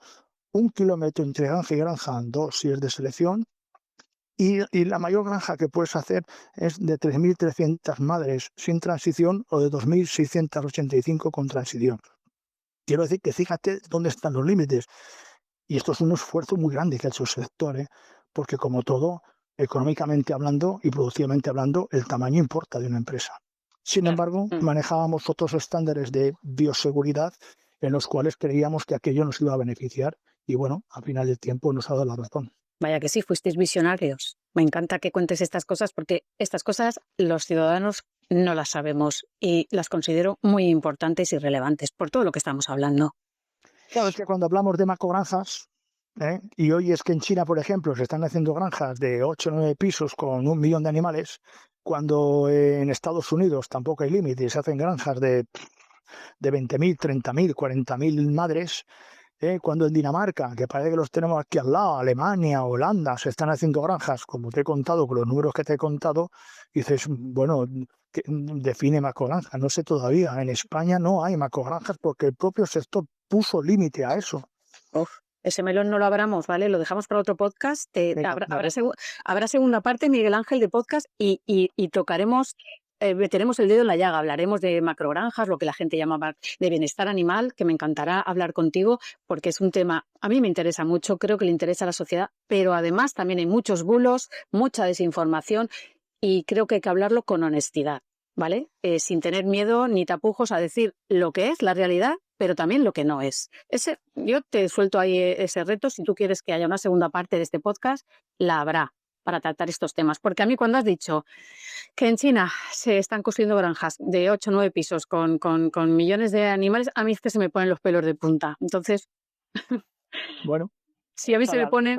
1 kilómetro entre granja y granja, 2 si es de selección, y la mayor granja que puedes hacer es de 3.300 madres sin transición o de 2.685 con transición. Quiero decir que fíjate dónde están los límites. Y esto es un esfuerzo muy grande que ha hecho el sector, porque como todo, económicamente hablando y productivamente hablando, el tamaño importa de una empresa. Sin embargo, manejábamos otros estándares de bioseguridad en los cuales creíamos que aquello nos iba a beneficiar y bueno, al final del tiempo nos ha dado la razón. Vaya que sí, fuisteis visionarios. Me encanta que cuentes estas cosas porque estas cosas los ciudadanos no las sabemos y las considero muy importantes y relevantes por todo lo que estamos hablando. Claro, es que cuando hablamos de macrogranjas, y hoy es que en China, por ejemplo, se están haciendo granjas de 8 o 9 pisos con 1 millón de animales, cuando en Estados Unidos tampoco hay límites, se hacen granjas de 20.000, 30.000, 40.000 madres, cuando en Dinamarca, que parece que los tenemos aquí al lado, Alemania, Holanda, se están haciendo granjas, como te he contado, con los números que te he contado, dices, bueno, define macrogranja, no sé todavía, en España no hay macrogranjas porque el propio sector puso límite a eso. Ese melón no lo abramos, ¿vale? Lo dejamos para otro podcast. Habrá segunda parte, Miguel Ángel, de podcast y tocaremos, meteremos el dedo en la llaga. Hablaremos de macrogranjas, lo que la gente llama de bienestar animal, que me encantará hablar contigo porque es un tema, a mí me interesa mucho, creo que le interesa a la sociedad, pero además también hay muchos bulos, mucha desinformación y creo que hay que hablarlo con honestidad, ¿vale? Sin tener miedo ni tapujos a decir lo que es la realidad, pero también lo que no es. Yo te suelto ahí ese reto. Si tú quieres que haya una segunda parte de este podcast, la habrá para tratar estos temas. Porque a mí cuando has dicho que en China se están construyendo granjas de 8 o 9 pisos con millones de animales, a mí es que se me ponen los pelos de punta. Entonces, bueno, si a mí se me pone...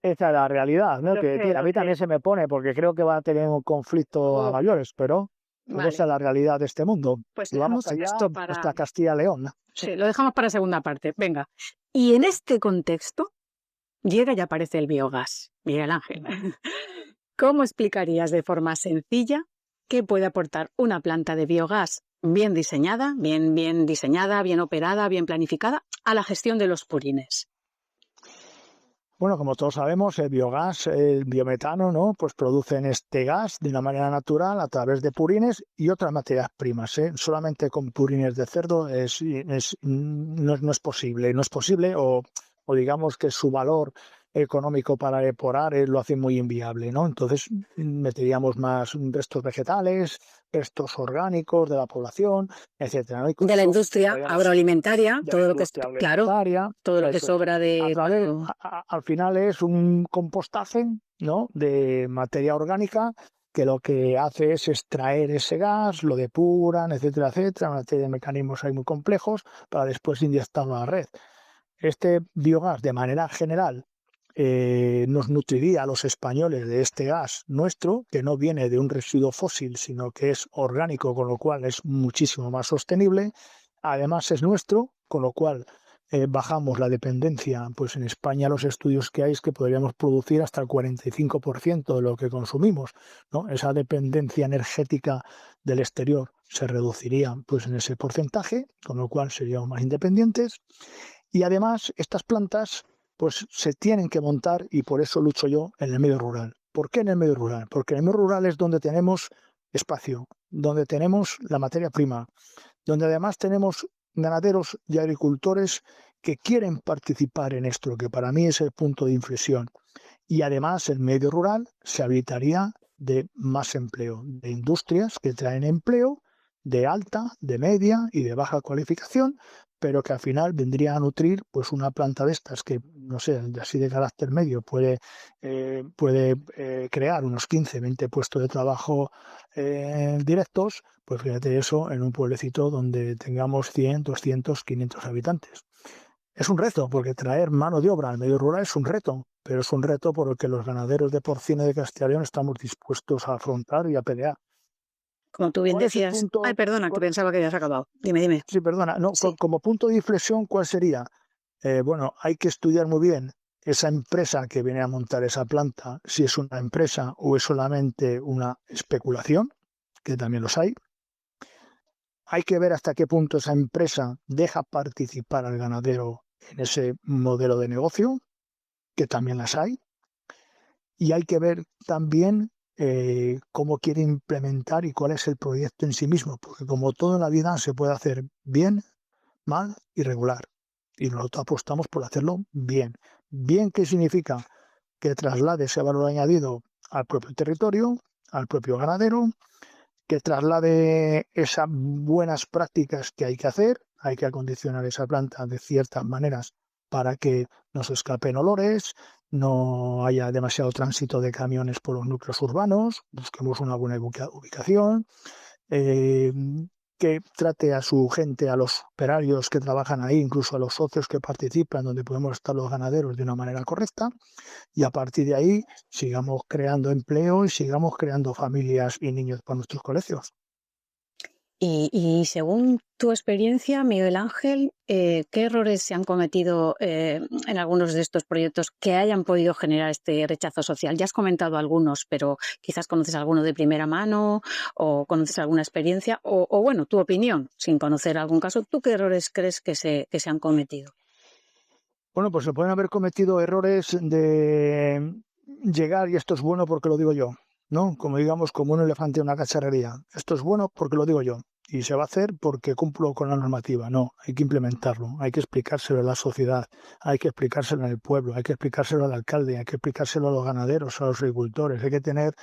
Esa es la realidad, ¿no? Que a mí también se me pone porque creo que va a tener un conflicto a mayores, pero... Vale. Esa es la realidad de este mundo. Pues vamos allá hasta Castilla-León, ¿no? Sí, lo dejamos para segunda parte. Venga. Y en este contexto llega y aparece el biogás. Miguel Ángel, ¿cómo explicarías de forma sencilla qué puede aportar una planta de biogás bien diseñada, bien operada, bien planificada a la gestión de los purines? Bueno, como todos sabemos, el biogás, el biometano, ¿no? Pues producen este gas de una manera natural a través de purines y otras materias primas, Solamente con purines de cerdo no es posible. No es posible o digamos que su valor económico para depurar, lo hace muy inviable, ¿no? Entonces meteríamos más restos vegetales, restos orgánicos de la población, etcétera, ¿no? Y con De la eso industria podríamos, agroalimentaria, de la todo lo que es, industria claro, agroalimentaria, todo lo que eso es. sobra A de través, cuando... al final es un compostaje, ¿no? De materia orgánica que lo que hace es extraer ese gas, lo depuran, etcétera, etcétera, una serie de mecanismos ahí muy complejos para después inyectarlo a la red. Este biogás, de manera general, nos nutriría a los españoles de este gas nuestro, que no viene de un residuo fósil, sino que es orgánico, con lo cual es muchísimo más sostenible. Además es nuestro, con lo cual bajamos la dependencia. Pues en España los estudios que hay es que podríamos producir hasta el 45% de lo que consumimos, ¿no? Esa dependencia energética del exterior se reduciría pues en ese porcentaje, con lo cual seríamos más independientes. Y además estas plantas pues se tienen que montar, y por eso lucho yo, en el medio rural. ¿Por qué en el medio rural? Porque en el medio rural es donde tenemos espacio, donde tenemos la materia prima, donde además tenemos ganaderos y agricultores que quieren participar en esto, que para mí es el punto de inflexión. Y además el medio rural se habilitaría de más empleo, de industrias que traen empleo de alta, de media y de baja cualificación, pero que al final vendría a nutrir pues una planta de estas que, no sé, así de carácter medio puede crear unos 15, 20 puestos de trabajo directos. Pues fíjate eso en un pueblecito donde tengamos 100, 200, 500 habitantes. Es un reto, porque traer mano de obra al medio rural es un reto, pero es un reto por el que los ganaderos de porcino de Castilla y León estamos dispuestos a afrontar y a pelear. Como tú bien Con ese decías. Ay, punto, perdona, que pensaba que habías acabado. Dime, dime. sí, perdona, no, Sí. como punto de inflexión, ¿cuál sería? Bueno, hay que estudiar muy bien esa empresa que viene a montar esa planta, si es una empresa o es solamente una especulación, que también los hay. Hay que ver hasta qué punto esa empresa deja participar al ganadero en ese modelo de negocio, que también las hay. Y hay que ver también cómo quiere implementar y cuál es el proyecto en sí mismo, porque como todo en la vida se puede hacer bien, mal y regular. Y nosotros apostamos por hacerlo bien. Bien, ¿qué significa? Que traslade ese valor añadido al propio territorio, al propio ganadero, que traslade esas buenas prácticas que hay que hacer. Hay que acondicionar esa planta de ciertas maneras para que no se escapen olores, no haya demasiado tránsito de camiones por los núcleos urbanos, busquemos una buena ubicación, eh, que trate a su gente, a los operarios que trabajan ahí, incluso a los socios que participan, donde podemos estar los ganaderos de una manera correcta, y a partir de ahí sigamos creando empleo y sigamos creando familias y niños para nuestros colegios. Y según tu experiencia, Miguel Ángel, ¿qué errores se han cometido en algunos de estos proyectos que hayan podido generar este rechazo social? Ya has comentado algunos, pero quizás conoces alguno de primera mano o conoces alguna experiencia o bueno, tu opinión, sin conocer algún caso. ¿Tú qué errores crees que se han cometido? Bueno, pues se pueden haber cometido errores de llegar, y esto es bueno porque lo digo yo, ¿no? Como digamos, como un elefante en una cacharrería. Esto es bueno porque lo digo yo. Y se va a hacer porque cumplo con la normativa. No, hay que implementarlo, hay que explicárselo a la sociedad, hay que explicárselo en el pueblo, hay que explicárselo al alcalde, hay que explicárselo a los ganaderos, a los agricultores. Hay que tener,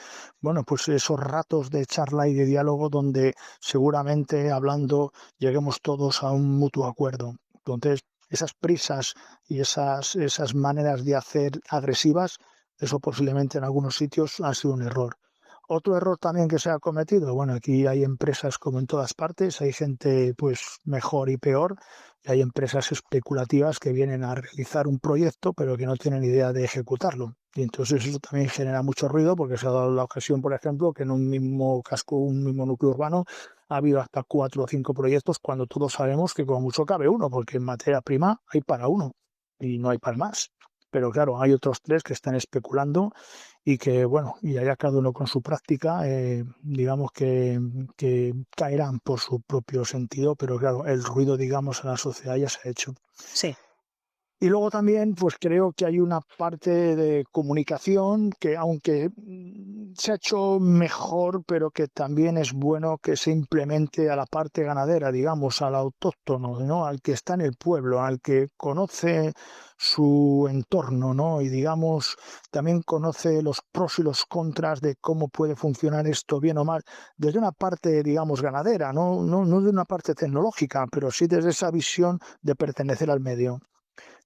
bueno, pues esos ratos de charla y de diálogo donde seguramente hablando lleguemos todos a un mutuo acuerdo. Entonces, esas prisas y esas maneras de hacer agresivas, eso posiblemente en algunos sitios ha sido un error. Otro error también que se ha cometido, bueno, aquí hay empresas como en todas partes, hay gente pues mejor y peor, y hay empresas especulativas que vienen a realizar un proyecto pero que no tienen idea de ejecutarlo. Y entonces eso también genera mucho ruido porque se ha dado la ocasión, por ejemplo, que en un mismo casco, un mismo núcleo urbano, ha habido hasta 4 o 5 proyectos cuando todos sabemos que como mucho cabe uno, porque en materia prima hay para uno y no hay para más. Pero claro, hay otros 3 que están especulando y que, bueno, y allá cada uno con su práctica, digamos que caerán por su propio sentido, pero claro, el ruido, digamos, a la sociedad ya se ha hecho. Sí. Y luego también, pues creo que hay una parte de comunicación que, aunque se ha hecho mejor, pero que también es bueno que se implemente a la parte ganadera, digamos, al autóctono, ¿no? Al que está en el pueblo, al que conoce su entorno, ¿no? Y digamos, también conoce los pros y los contras de cómo puede funcionar esto bien o mal, desde una parte, digamos, ganadera, no de una parte tecnológica, pero sí desde esa visión de pertenecer al medio.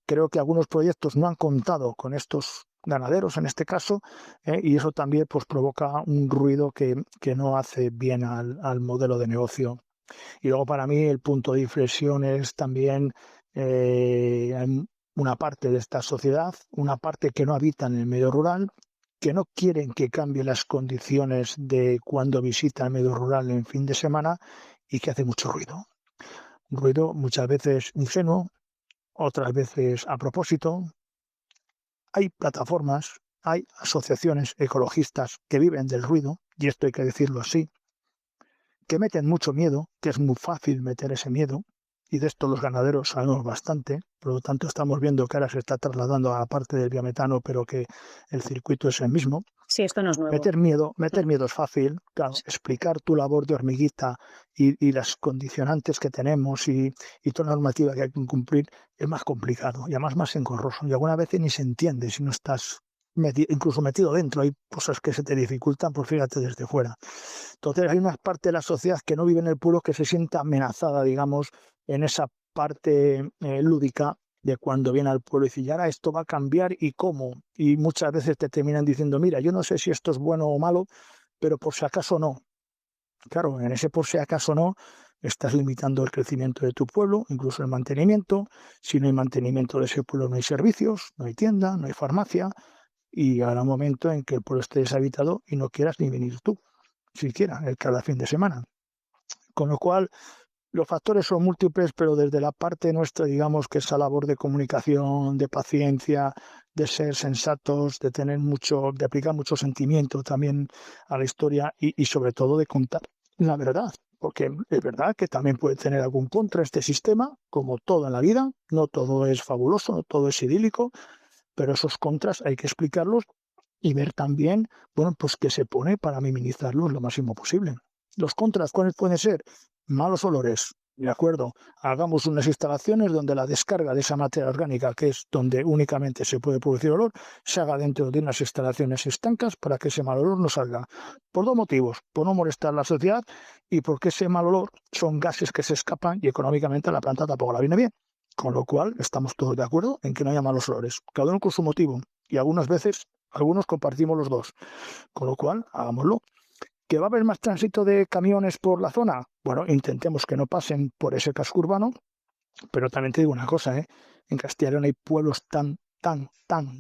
Creo que algunos proyectos no han contado con estos ganaderos en este caso, y eso también pues provoca un ruido que no hace bien al modelo de negocio. Y luego para mí el punto de inflexión es también una parte de esta sociedad, una parte que no habita en el medio rural, que no quieren que cambien las condiciones de cuando visita el medio rural en fin de semana y que hace mucho ruido. Un ruido muchas veces ingenuo, otras veces a propósito. Hay plataformas, hay asociaciones ecologistas que viven del ruido, y esto hay que decirlo así, que meten mucho miedo, que es muy fácil meter ese miedo, y de esto los ganaderos sabemos bastante, por lo tanto estamos viendo que ahora se está trasladando a la parte del biometano, pero que el circuito es el mismo. Sí, esto no es nuevo. Meter miedo es fácil, claro, explicar tu labor de hormiguita y las condicionantes que tenemos y toda la normativa que hay que cumplir es más complicado y además más engorroso. Y algunas veces ni se entiende si no estás incluso metido dentro. Hay cosas que se te dificultan, pues fíjate desde fuera. Entonces hay una parte de la sociedad que no vive en el pueblo que se sienta amenazada, digamos, en esa parte lúdica de cuando viene al pueblo y dice, y ahora esto va a cambiar y cómo. Y muchas veces te terminan diciendo, mira, yo no sé si esto es bueno o malo, pero por si acaso no. Claro, en ese por si acaso no, estás limitando el crecimiento de tu pueblo, incluso el mantenimiento. Si no hay mantenimiento de ese pueblo, no hay servicios, no hay tienda, no hay farmacia, y habrá un momento en que el pueblo esté deshabitado y no quieras ni venir tú, siquiera, cada fin de semana. Con lo cual, los factores son múltiples, pero desde la parte nuestra, digamos que esa labor de comunicación, de paciencia, de ser sensatos, de tener mucho, de aplicar mucho sentimiento también a la historia y sobre todo de contar la verdad. Porque es verdad que también puede tener algún contra este sistema, como todo en la vida. No todo es fabuloso, no todo es idílico, pero esos contras hay que explicarlos y ver también, bueno, pues qué se pone para minimizarlos lo máximo posible. Los contras, ¿cuáles pueden ser? Malos olores, de acuerdo. Hagamos unas instalaciones donde la descarga de esa materia orgánica, que es donde únicamente se puede producir olor, se haga dentro de unas instalaciones estancas para que ese mal olor no salga. Por dos motivos, por no molestar a la sociedad y porque ese mal olor son gases que se escapan y económicamente a la planta tampoco la viene bien. Con lo cual, estamos todos de acuerdo en que no haya malos olores. Cada uno con su motivo. Y algunas veces, algunos compartimos los dos. Con lo cual, hagámoslo. ¿Que va a haber más tránsito de camiones por la zona? Bueno, intentemos que no pasen por ese casco urbano, pero también te digo una cosa, ¿eh? En Castilla y León hay pueblos tan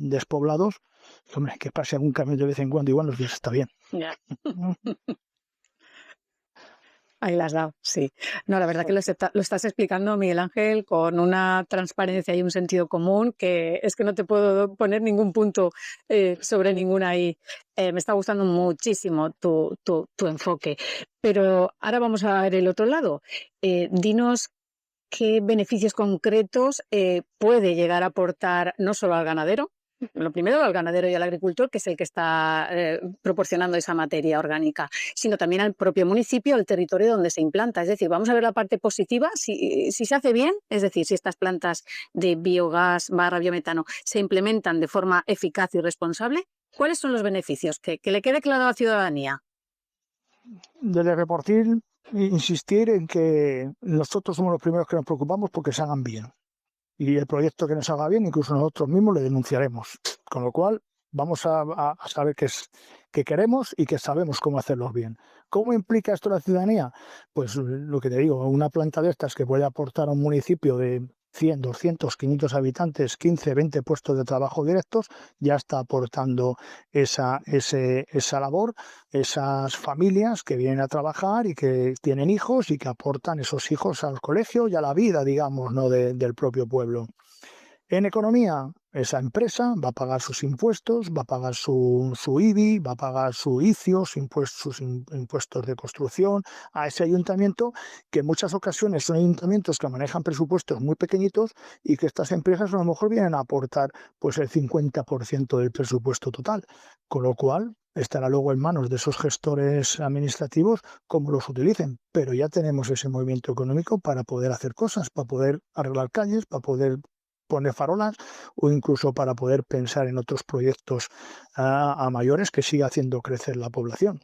despoblados, que, hombre, que pase algún camión de vez en cuando, igual los días está bien. Ya. Ahí las has dado, sí. No, la verdad que lo estás explicando, Miguel Ángel, con una transparencia y un sentido común que es que no te puedo poner ningún punto sobre ninguna ahí. Me está gustando muchísimo tu enfoque. Pero ahora vamos a ver el otro lado. Dinos qué beneficios concretos puede llegar a aportar no solo al ganadero, lo primero al ganadero y al agricultor, que es el que está proporcionando esa materia orgánica, sino también al propio municipio, al territorio donde se implanta. Es decir, vamos a ver la parte positiva, si se hace bien, es decir, si estas plantas de biogás / biometano se implementan de forma eficaz y responsable, ¿cuáles son los beneficios? Que le quede claro a la ciudadanía. Desde Reportil, insistir en que nosotros somos los primeros que nos preocupamos porque se hagan bien. Y el proyecto que nos haga bien, incluso nosotros mismos le denunciaremos. Con lo cual, vamos a saber qué queremos y que sabemos cómo hacerlos bien. ¿Cómo implica esto la ciudadanía? Pues lo que te digo, una planta de estas que puede aportar a un municipio de 100, 200, 500 habitantes, 15, 20 puestos de trabajo directos, ya está aportando esa labor, esas familias que vienen a trabajar y que tienen hijos y que aportan esos hijos al colegio y a la vida, digamos, ¿no? del propio pueblo. En economía, esa empresa va a pagar sus impuestos, va a pagar su IBI, va a pagar su ICIO, sus impuestos de construcción a ese ayuntamiento, que en muchas ocasiones son ayuntamientos que manejan presupuestos muy pequeñitos y que estas empresas a lo mejor vienen a aportar pues el 50% del presupuesto total, con lo cual estará luego en manos de esos gestores administrativos cómo los utilicen, pero ya tenemos ese movimiento económico para poder hacer cosas, para poder arreglar calles, para poder poner farolas o incluso para poder pensar en otros proyectos a mayores que siga haciendo crecer la población.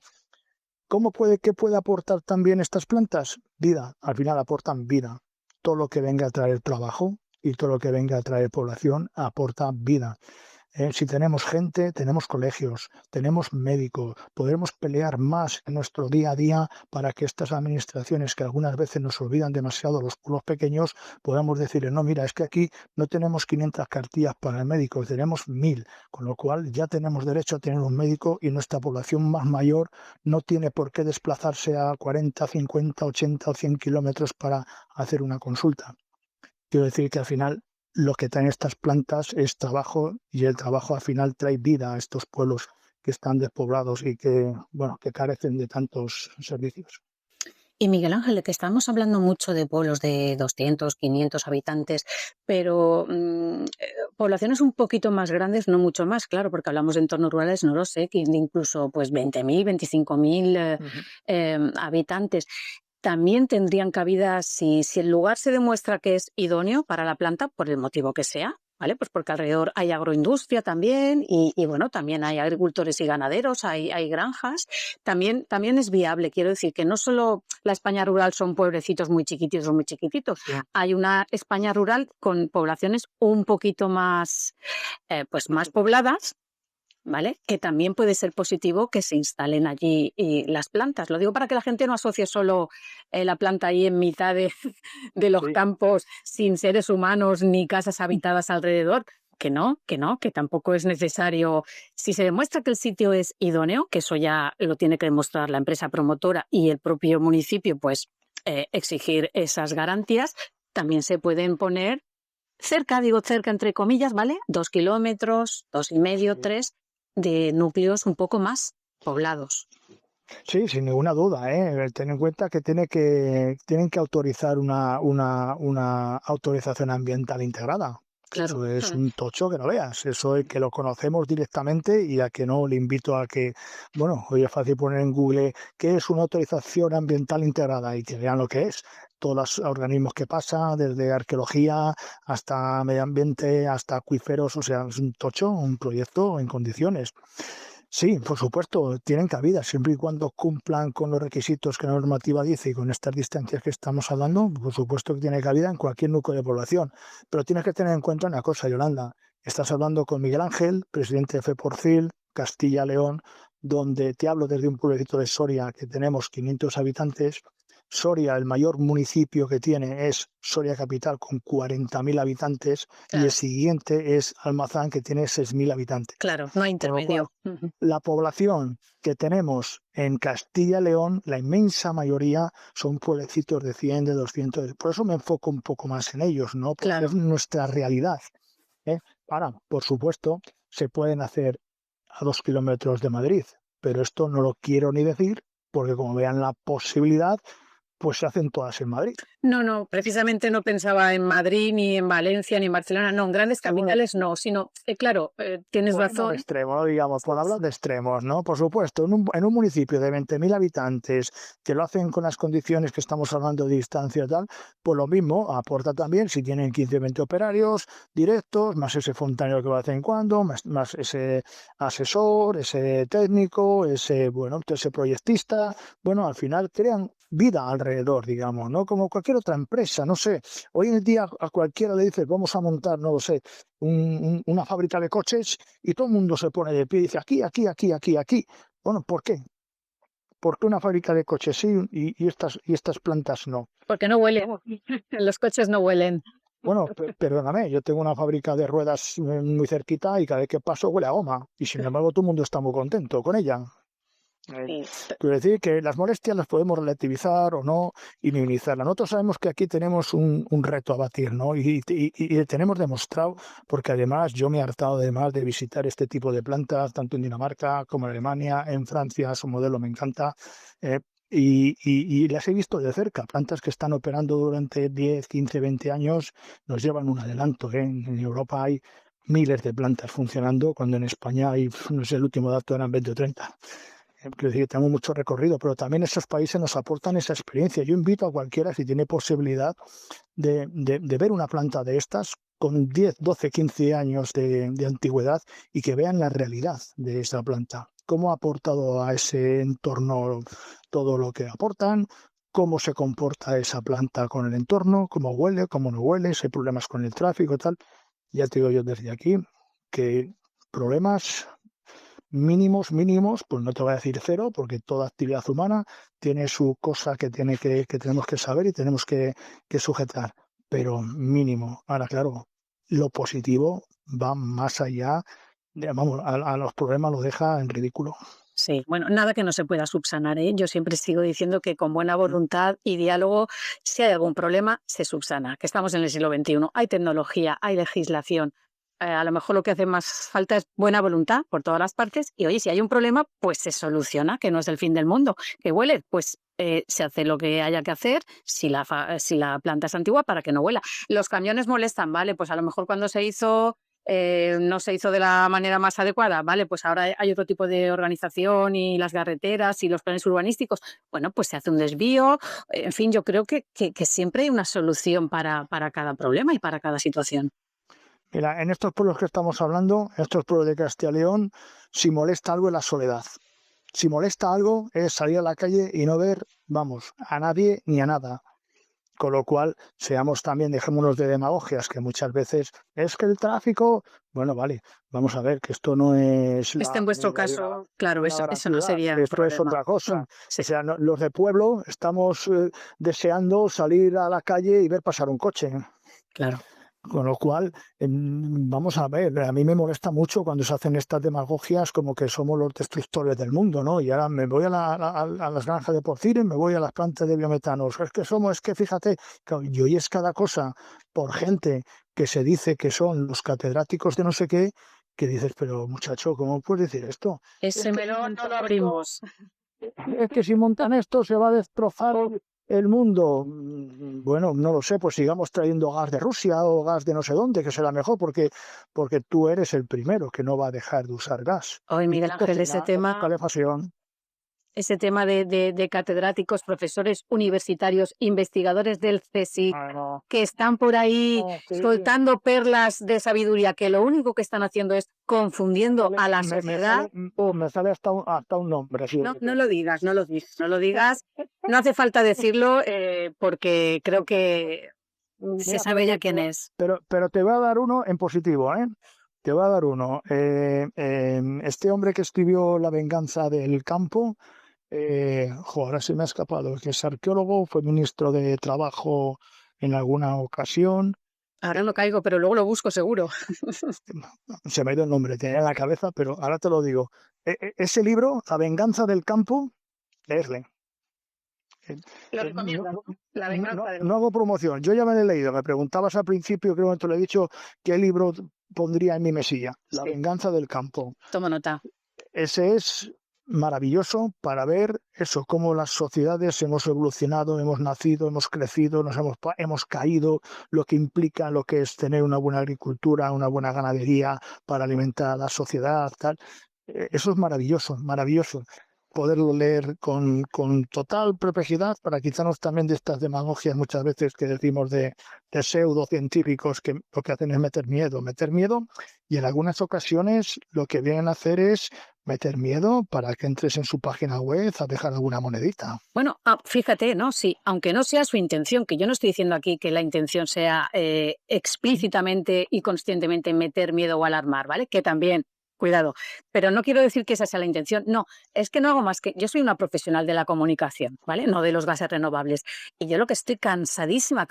¿Qué puede aportar también estas plantas? Vida, al final aportan vida. Todo lo que venga a traer trabajo y todo lo que venga a traer población aporta vida. Si tenemos gente, tenemos colegios, tenemos médicos, podremos pelear más en nuestro día a día para que estas administraciones que algunas veces nos olvidan demasiado los pueblos pequeños, podamos decirles, no, mira, es que aquí no tenemos 500 cartillas para el médico, tenemos 1000, con lo cual ya tenemos derecho a tener un médico y nuestra población más mayor no tiene por qué desplazarse a 40, 50, 80 o 100 kilómetros para hacer una consulta. Quiero decir que al final lo que traen estas plantas es trabajo y el trabajo al final trae vida a estos pueblos que están despoblados y que, bueno, que carecen de tantos servicios. Y Miguel Ángel, que estamos hablando mucho de pueblos de 200, 500 habitantes, pero poblaciones un poquito más grandes, no mucho más, claro, porque hablamos de entornos rurales, no lo sé, que incluso pues 20.000, 25.000 habitantes. También tendrían cabida si el lugar se demuestra que es idóneo para la planta, por el motivo que sea, ¿vale? Pues porque alrededor hay agroindustria también y bueno, también hay agricultores y ganaderos, hay granjas. También es viable, quiero decir que no solo la España rural son pueblecitos muy chiquititos o muy chiquititos, Sí. hay una España rural con poblaciones un poquito más, pues más pobladas, ¿vale? Que también puede ser positivo que se instalen allí las plantas. Lo digo para que la gente no asocie solo la planta ahí en mitad de los Sí. campos sin seres humanos ni casas habitadas alrededor. Que no, que tampoco es necesario. Si se demuestra que el sitio es idóneo, que eso ya lo tiene que demostrar la empresa promotora y el propio municipio, pues exigir esas garantías, también se pueden poner cerca, digo cerca entre comillas, ¿vale? 2 kilómetros, 2,5, Sí. 3, de núcleos un poco más poblados. Sí, sin ninguna duda, ¿eh? Ten en cuenta que tienen que autorizar una autorización ambiental integrada. Claro. Eso es un tocho que no veas. Eso es que lo conocemos directamente y a que no le invito a que, bueno, hoy es fácil poner en Google qué es una autorización ambiental integrada y que vean lo que es. Todos los organismos que pasa, desde arqueología hasta medio ambiente, hasta acuíferos, o sea, es un tocho, un proyecto en condiciones. Sí, por supuesto, tienen cabida, siempre y cuando cumplan con los requisitos que la normativa dice y con estas distancias que estamos hablando, por supuesto que tiene cabida en cualquier núcleo de población. Pero tienes que tener en cuenta una cosa, Yolanda. Estás hablando con Miguel Ángel, presidente de FEPORCIL, Castilla-León, donde te hablo desde un pueblecito de Soria que tenemos 500 habitantes. Soria, el mayor municipio que tiene es Soria Capital con 40.000 habitantes y el siguiente es Almazán que tiene 6.000 habitantes. Claro, no hay intermedio. La población que tenemos en Castilla y León, la inmensa mayoría son pueblecitos de 100, de 200. Por eso me enfoco un poco más en ellos, ¿no? Porque Claro. es nuestra realidad. Ahora, por supuesto, se pueden hacer a 2 kilómetros de Madrid, pero esto no lo quiero ni decir, porque como vean la posibilidad, pues se hacen todas en Madrid. No, precisamente no pensaba en Madrid, ni en Valencia, ni en Barcelona, no, en grandes capitales no, sino, claro, tienes Por razón. de extremos, digamos, por hablar de extremos, ¿no? Por supuesto, en un municipio de 20.000 habitantes, que lo hacen con las condiciones que estamos hablando de distancia y tal, pues lo mismo aporta también si tienen 15 o 20 operarios directos, más ese fontanero que va de vez en cuando, más ese asesor, ese técnico, bueno, ese proyectista, bueno, al final crean vida alrededor, digamos, ¿no? Como cualquier otra empresa, no sé. Hoy en día a cualquiera le dices, vamos a montar, no lo sé, una fábrica de coches y todo el mundo se pone de pie y dice aquí, aquí, aquí, aquí, aquí. Bueno, ¿por qué? ¿Por qué una fábrica de coches sí y estas plantas no? Porque no huele, los coches no huelen. Bueno, perdóname, yo tengo una fábrica de ruedas muy cerquita y cada vez que paso huele a goma y sin embargo todo el mundo está muy contento con ella. Sí. Quiero decir que las molestias las podemos relativizar o no y minimizarlas. Nosotros sabemos que aquí tenemos un reto a batir, ¿no? Y tenemos demostrado, porque además yo me he hartado además de visitar este tipo de plantas, tanto en Dinamarca como en Alemania, en Francia, su modelo me encanta. eh, y las he visto de cerca, plantas que están operando durante 10, 15, 20 años, nos llevan un adelanto, ¿eh? En Europa hay miles de plantas funcionando, cuando en España hay, no sé, el último dato eran 20 o 30. Quiero decir, tenemos mucho recorrido, pero también esos países nos aportan esa experiencia. Yo invito a cualquiera, si tiene posibilidad, de ver una planta de estas con 10, 12, 15 años de antigüedad y que vean la realidad de esa planta. Cómo ha aportado a ese entorno todo lo que aportan, cómo se comporta esa planta con el entorno, cómo huele, cómo no huele, si hay problemas con el tráfico y tal. Ya te digo yo desde aquí que problemas mínimos, pues no te voy a decir cero, porque toda actividad humana tiene su cosa que tenemos que saber y tenemos que sujetar, pero mínimo. Ahora, claro, lo positivo va más allá, vamos, a los problemas los deja en ridículo. Sí, bueno, nada que no se pueda subsanar, ¿eh? Yo siempre sigo diciendo que con buena voluntad y diálogo, si hay algún problema, se subsana, que estamos en el siglo XXI. Hay tecnología, hay legislación. A lo mejor lo que hace más falta es buena voluntad por todas las partes y, oye, si hay un problema, pues se soluciona, que no es el fin del mundo. Que huele, pues se hace lo que haya que hacer si la planta es antigua para que no huela. Los camiones molestan, ¿vale? Pues a lo mejor cuando se hizo no se hizo de la manera más adecuada, ¿vale? Pues ahora hay otro tipo de organización y las carreteras y los planes urbanísticos, bueno, pues se hace un desvío, en fin, yo creo que siempre hay una solución para cada problema y para cada situación. Mira, en estos pueblos que estamos hablando, en estos pueblos de Castilla y León, si molesta algo es la soledad. Si molesta algo es salir a la calle y no ver, vamos, a nadie ni a nada. Con lo cual, seamos también, dejémonos de demagogias, que muchas veces es que el tráfico, bueno, vale, vamos a ver, que esto no es Este la en vuestro avenida de caso, claro, una gran eso no ciudad, sería esto es problema. otra cosa. O Sí, sea, los de pueblo estamos deseando salir a la calle y ver pasar un coche. claro. Con lo cual, vamos a ver, a mí me molesta mucho cuando se hacen estas demagogias como que somos los destructores del mundo, ¿no? Y ahora me voy a las granjas de porcines, me voy a las plantas de biometanos. Es que fíjate, claro, y oyes cada cosa por gente que se dice que son los catedráticos de no sé qué, que dices, pero muchacho, ¿cómo puedes decir esto? Es Ese que si melón no montan lo esto, abrimos. es que si montan esto se va a destrozar el mundo. Bueno, no lo sé, pues sigamos trayendo gas de Rusia o gas de no sé dónde, que será mejor, porque tú eres el primero que no va a dejar de usar gas. Hoy, Y Miguel tu Ángel, cocina o tu calefacción. ese tema de catedráticos, profesores universitarios, investigadores del CSIC, Bueno, que están por ahí sí, soltando perlas de sabiduría, que lo único que están haciendo es confundiendo a la sociedad. Uf, me sale hasta un nombre, así de no, no repente. lo digas, no lo digas, no lo digas. No hace falta decirlo porque creo que se Mira, sabe ya quién es. pero te voy a dar uno en positivo, ¿eh? Te voy a dar uno. Este hombre que escribió La venganza del campo, ahora se me ha escapado, que es arqueólogo, fue ministro de Trabajo en alguna ocasión. Ahora no caigo, pero luego lo busco seguro. Se me ha ido el nombre, tenía en la cabeza, pero ahora te lo digo. Ese libro, La venganza del campo, leerle. Eh, Lo no, recomiendo, ¿no? La venganza del... no hago promoción, yo ya me lo he leído. Me preguntabas al principio, creo que te lo he dicho, qué libro pondría en mi mesilla. La Sí, venganza del campo. tomo nota. Ese es maravilloso para ver eso, cómo las sociedades hemos evolucionado, hemos nacido, hemos crecido, hemos caído, lo que implica lo que es tener una buena agricultura, una buena ganadería para alimentar a la sociedad, tal. Eso es maravilloso, maravilloso. Poderlo leer con total perplejidad para quitarnos también de estas demagogias muchas veces que decimos de pseudocientíficos que lo que hacen es meter miedo y en algunas ocasiones lo que vienen a hacer es meter miedo para que entres en su página web a dejar alguna monedita. Bueno, fíjate, ¿no? Sí, aunque no sea su intención, que yo no estoy diciendo aquí que la intención sea explícitamente y conscientemente meter miedo o alarmar, ¿vale? Que también, cuidado, pero no quiero decir que esa sea la intención, no, es que no hago más que, yo soy una profesional de la comunicación, ¿vale? No de los gases renovables. Y yo lo que estoy cansadísima,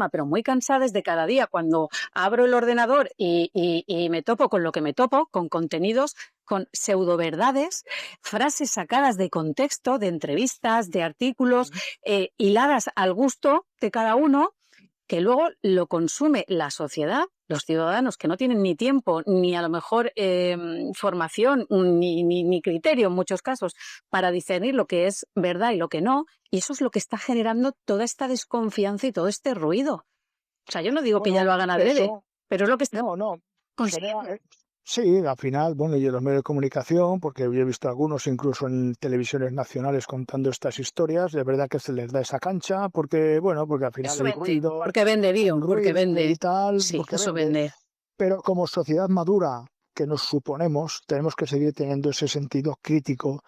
pero muy cansada es de cada día cuando abro el ordenador y me topo con lo que me topo, con contenidos con pseudoverdades, frases sacadas de contexto, de entrevistas, de artículos, hiladas al gusto de cada uno, que luego lo consume la sociedad, los ciudadanos que no tienen ni tiempo, ni a lo mejor formación, ni criterio en muchos casos para discernir lo que es verdad y lo que no, y eso es lo que está generando toda esta desconfianza y todo este ruido. O sea, yo no digo que ya lo hagan adrede, pero es lo que está consiguiendo. Sí, al final, bueno, y en los medios de comunicación, porque yo he visto algunos incluso en televisiones nacionales contando estas historias, de verdad que se les da esa cancha, porque, bueno, porque al final Eso el vende, ruido, porque vende, Dio, porque vende. y tal, Sí, porque eso vende. vende. Pero como sociedad madura que nos suponemos, tenemos que seguir teniendo ese sentido crítico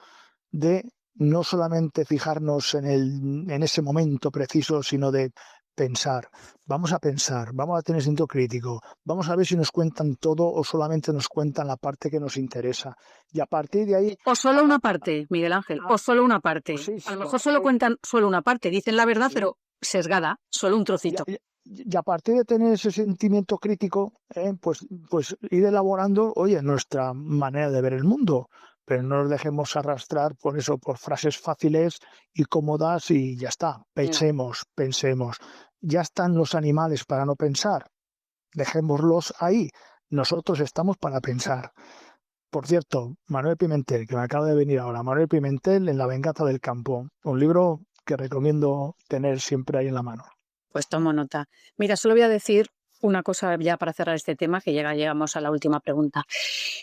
de no solamente fijarnos en ese momento preciso, sino de pensar, vamos a tener sentido crítico, vamos a ver si nos cuentan todo o solamente nos cuentan la parte que nos interesa. Y a partir de ahí... O solo una parte, Miguel Ángel, o solo una parte. Pues sí, A lo mejor solo cuentan solo una parte, dicen la verdad, pero sesgada, solo un trocito. Y a partir de tener ese sentimiento crítico, pues ir elaborando, oye, nuestra manera de ver el mundo, pero no nos dejemos arrastrar por eso, por frases fáciles y cómodas y ya está. Pensemos. Ya están los animales para no pensar. Dejémoslos ahí. Nosotros estamos para pensar. Por cierto, Manuel Pimentel, que me acaba de venir ahora, Manuel Pimentel en La venganza del campo, un libro que recomiendo tener siempre ahí en la mano. Pues tomo nota. Mira, solo voy a decir una cosa ya para cerrar este tema, que llegamos a la última pregunta.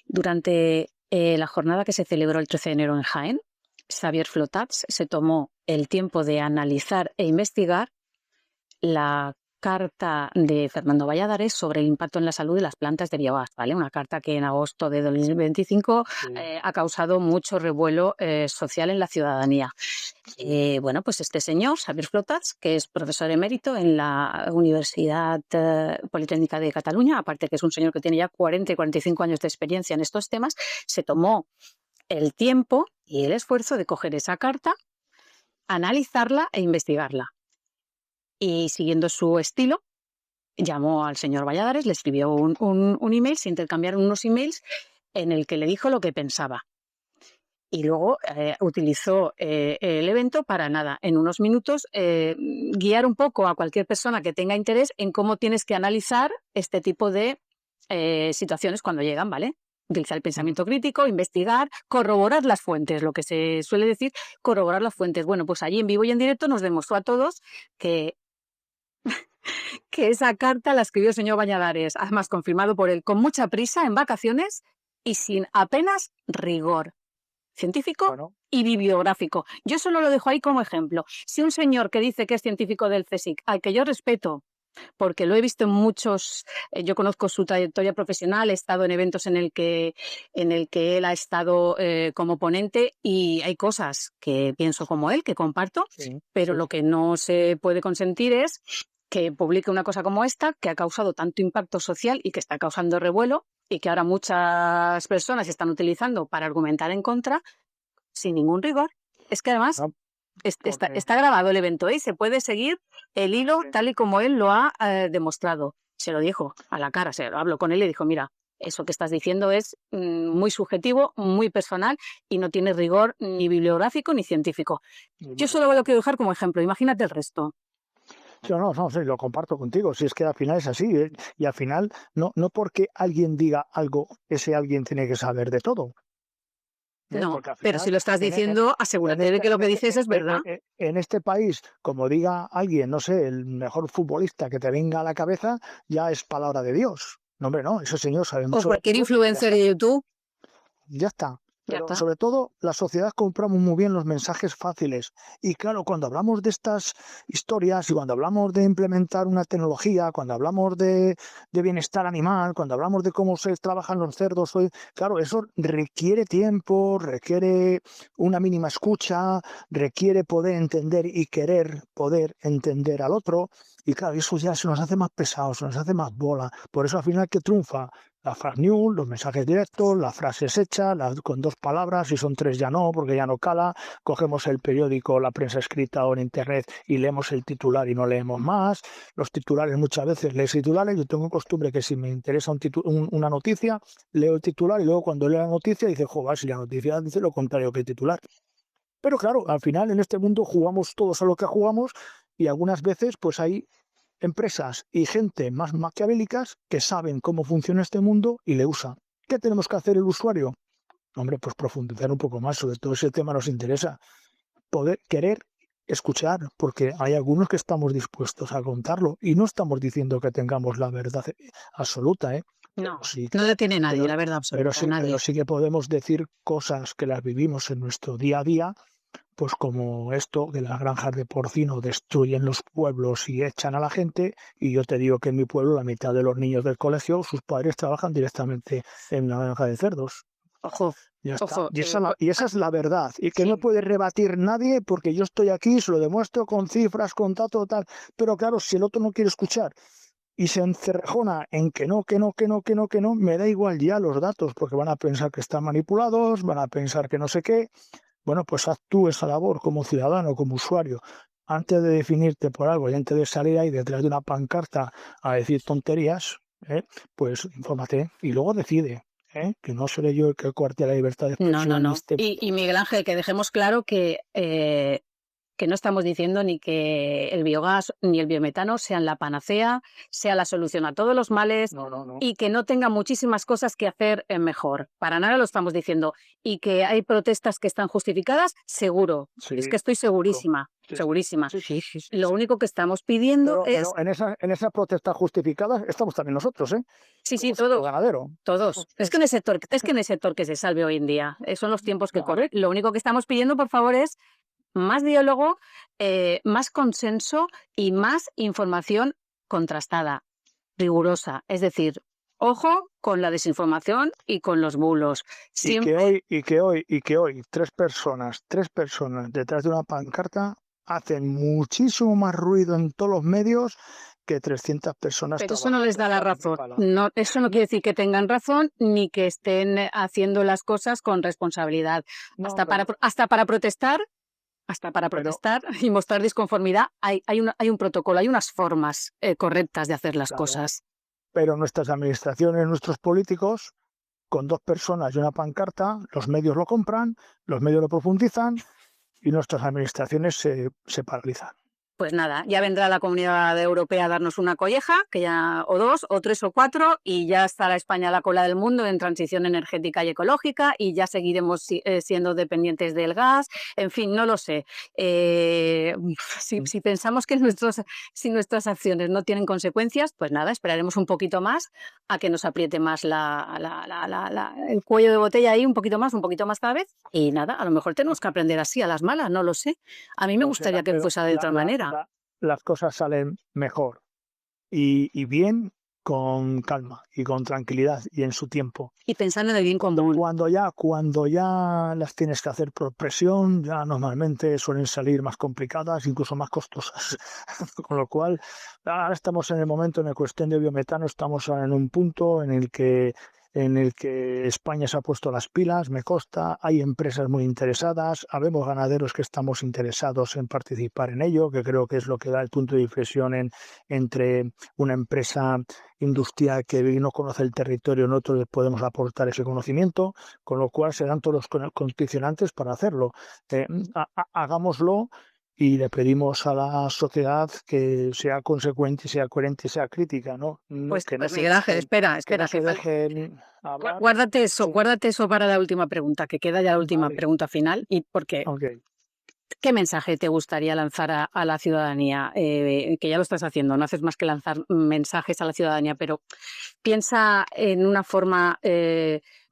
Durante la jornada que se celebró el 13 de enero en Jaén, Xavier Flotats se tomó el tiempo de analizar e investigar la carta de Fernando Valladares sobre el impacto en la salud de las plantas de biogás, ¿vale? Una carta que en agosto de 2025 ha causado mucho revuelo social en la ciudadanía. Bueno, pues este señor, Xavier Flotats, que es profesor emérito en la Universidad Politécnica de Cataluña, aparte que es un señor que tiene ya 40 y 45 años de experiencia en estos temas, se tomó el tiempo y el esfuerzo de coger esa carta, analizarla e investigarla. Y siguiendo su estilo, llamó al señor Valladares, le escribió un email, se intercambiaron unos emails en el que le dijo lo que pensaba. Y luego utilizó el evento para nada, en unos minutos, guiar un poco a cualquier persona que tenga interés en cómo tienes que analizar este tipo de situaciones cuando llegan, ¿vale? Utilizar el pensamiento crítico, investigar, corroborar las fuentes, lo que se suele decir, corroborar las fuentes. Bueno, pues allí en vivo y en directo nos demostró a todos que esa carta la escribió el señor Valladares, además confirmado por él, con mucha prisa, en vacaciones y sin apenas rigor científico y bibliográfico. Yo solo lo dejo ahí como ejemplo. Si un señor que dice que es científico del CSIC, al que yo respeto, porque lo he visto en muchos, yo conozco su trayectoria profesional, he estado en eventos en el que él ha estado como ponente y hay cosas que pienso como él, que comparto, pero lo que no se puede consentir es que publique una cosa como esta, que ha causado tanto impacto social y que está causando revuelo y que ahora muchas personas están utilizando para argumentar en contra sin ningún rigor. Es que además está grabado el evento y se puede seguir el hilo tal y como él lo ha demostrado. Se lo dijo a la cara, habló con él y dijo, mira, eso que estás diciendo es muy subjetivo, muy personal y no tiene rigor ni bibliográfico ni científico. Yo solo lo quiero dejar como ejemplo, imagínate el resto. No, sí, lo comparto contigo. Si es que al final es así, y al final no porque alguien diga algo, ese alguien tiene que saber de todo. No, pero si lo estás diciendo, asegúrate de que lo que dices es verdad. En este país, como diga alguien, no sé, el mejor futbolista que te venga a la cabeza, ya es palabra de Dios. No, hombre, no, ese señor sabe mucho. O cualquier influencer de YouTube. Ya está. Pero sobre todo, la sociedad compramos muy bien los mensajes fáciles. Y claro, cuando hablamos de estas historias y cuando hablamos de implementar una tecnología, cuando hablamos de bienestar animal, cuando hablamos de cómo se trabajan los cerdos, claro, eso requiere tiempo, requiere una mínima escucha, requiere poder entender y querer poder entender al otro. Y claro, eso ya se nos hace más pesado, se nos hace más bola. Por eso al final, ¿qué triunfa? La flash news, los mensajes directos, las frases hechas, con 2 palabras, si son 3 ya no, porque ya no cala. Cogemos el periódico, la prensa escrita o en internet y leemos el titular y no leemos más. Los titulares, muchas veces lees titulares. Yo tengo costumbre que si me interesa una noticia, leo el titular y luego cuando leo la noticia dice, joder, si la noticia dice lo contrario que el titular. Pero claro, al final en este mundo jugamos todos a lo que jugamos y algunas veces pues hay empresas y gente más maquiavélicas que saben cómo funciona este mundo y le usan. ¿Qué tenemos que hacer el usuario? Hombre, pues profundizar un poco más, sobre todo ese tema nos interesa. Poder querer escuchar, porque hay algunos que estamos dispuestos a contarlo y no estamos diciendo que tengamos la verdad absoluta, ¿eh? No, Sí, no la tiene nadie, pero, la verdad absoluta, nadie. pero sí que podemos decir cosas que las vivimos en nuestro día a día, pues como esto, que las granjas de porcino destruyen los pueblos y echan a la gente, y yo te digo que en mi pueblo la mitad de los niños del colegio, sus padres trabajan directamente en la granja de cerdos. Ojo, Ya está. ojo. Y esa es la verdad, y que no Sí. puede rebatir nadie porque yo estoy aquí, se lo demuestro con cifras, con datos, tal. Pero claro, si el otro no quiere escuchar y se encerrejona en que no, me da igual ya los datos, porque van a pensar que están manipulados, van a pensar que no sé qué. Bueno, pues haz tú esa labor como ciudadano, como usuario. Antes de definirte por algo y antes de salir ahí detrás de una pancarta a decir tonterías, pues infórmate y luego decide. Que no seré yo el que coarte la libertad de No, no, expresión. no. Y Miguel Ángel, que dejemos claro que no estamos diciendo ni que el biogás ni el biometano sean la panacea, sea la solución a todos los males No. y que no tenga muchísimas cosas que hacer mejor. Para nada lo estamos diciendo. Y que hay protestas que están justificadas, seguro. Sí, Es que estoy segurísima, sí, segurísima. sí. Lo único que estamos pidiendo es... Pero en esa protesta justificada estamos también nosotros, ¿eh? Sí, sí, Somos el todos. ganadero. Todos. Es que en el sector que se salve hoy en día. Son los tiempos que Claro. corren. Lo único que estamos pidiendo, por favor, es más diálogo, más consenso y más información contrastada, rigurosa. Es decir, ojo con la desinformación y con los bulos. Y que hoy 3 personas detrás de una pancarta hacen muchísimo más ruido en todos los medios que 300 personas Pero eso no les da la razón. trabajando. No, eso no quiere decir que tengan razón ni que estén haciendo las cosas con responsabilidad. No, Hasta para protestar pero y mostrar disconformidad, hay un protocolo, hay unas formas correctas de hacer las claro, cosas. pero nuestras administraciones, nuestros políticos, con 2 personas y una pancarta, los medios lo compran, los medios lo profundizan y nuestras administraciones se paralizan. Pues nada, ya vendrá la Comunidad Europea a darnos una colleja, que ya, o 2, o 3, o 4, y ya estará España a la cola del mundo en transición energética y ecológica, y ya seguiremos siendo dependientes del gas. En fin, no lo sé. Si pensamos que si nuestras acciones no tienen consecuencias, pues nada, esperaremos un poquito más a que nos apriete más el cuello de botella ahí, un poquito más cada vez. Y nada, a lo mejor tenemos que aprender así a las malas, no lo sé. A mí me gustaría que fuese de otra manera. Las cosas salen mejor y bien con calma y con tranquilidad y en su tiempo. Y pensando en el bien común. Cuando ya las tienes que hacer por presión, ya normalmente suelen salir más complicadas, incluso más costosas. Con lo cual, ahora estamos en el momento, en la cuestión de biometano, estamos en un punto en el que España se ha puesto las pilas, me consta, hay empresas muy interesadas, habemos ganaderos que estamos interesados en participar en ello, que creo que es lo que da el punto de inflexión entre una empresa industrial que no conoce el territorio, nosotros les podemos aportar ese conocimiento, con lo cual se dan todos los condicionantes para hacerlo. Hagámoslo y le pedimos a la sociedad que sea consecuente, sea coherente, sea crítica, ¿no? Pues, Que no se Miguel Ángel, espera. se dejen hablar. Guárdate eso para la última pregunta, que queda ya la última pregunta final. Y porque, Okay. ¿qué mensaje te gustaría lanzar a la ciudadanía? Que ya lo estás haciendo, no haces más que lanzar mensajes a la ciudadanía, pero piensa en una forma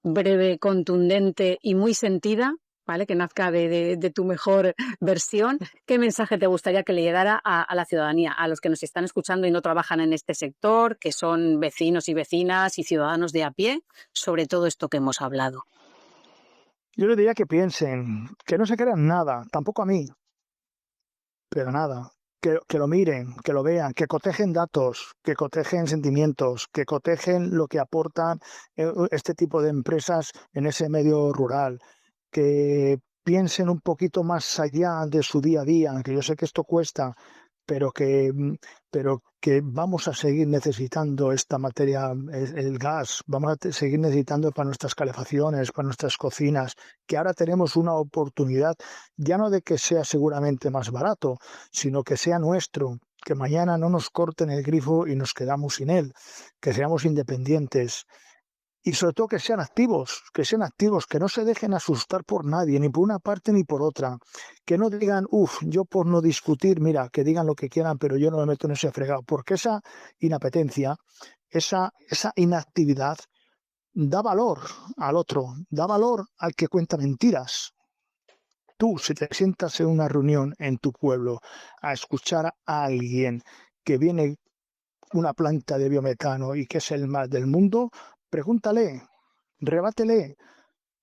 breve, contundente y muy sentida, ¿vale? Que nazca de tu mejor versión. ¿Qué mensaje te gustaría que le llegara a la ciudadanía, a los que nos están escuchando y no trabajan en este sector, que son vecinos y vecinas y ciudadanos de a pie, sobre todo esto que hemos hablado? Yo les diría que piensen, que no se crean nada, tampoco a mí, pero nada. que lo miren, que lo vean, que cotejen datos, que cotejen sentimientos, que cotejen lo que aportan este tipo de empresas en ese medio rural, que piensen un poquito más allá de su día a día, que yo sé que esto cuesta, pero que vamos a seguir necesitando esta materia, el gas, vamos a seguir necesitando para nuestras calefacciones, para nuestras cocinas, que ahora tenemos una oportunidad, ya no de que sea seguramente más barato, sino que sea nuestro, que mañana no nos corten el grifo y nos quedamos sin él, que seamos independientes. Y sobre todo que sean activos, que no se dejen asustar por nadie, ni por una parte ni por otra. Que no digan, yo por no discutir, mira, que digan lo que quieran, pero yo no me meto en ese fregado. Porque esa inapetencia, esa inactividad, da valor al otro, da valor al que cuenta mentiras. Tú, si te sientas en una reunión en tu pueblo a escuchar a alguien que viene una planta de biometano y que es el más del mundo, pregúntale, rebátele,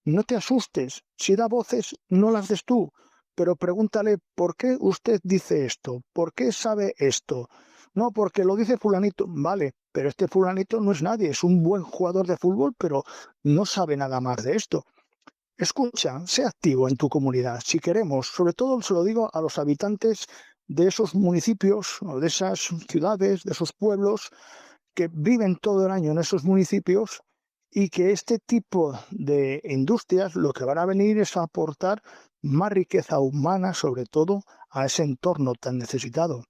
no te asustes. Si da voces, no las des tú, pero pregúntale por qué usted dice esto, por qué sabe esto. No, porque lo dice fulanito, vale, pero este fulanito no es nadie, es un buen jugador de fútbol, pero no sabe nada más de esto. Escucha, sé activo en tu comunidad. Si queremos, sobre todo se lo digo a los habitantes de esos municipios o de esas ciudades, de esos pueblos que viven todo el año en esos municipios y que este tipo de industrias lo que van a venir es a aportar más riqueza humana, sobre todo a ese entorno tan necesitado.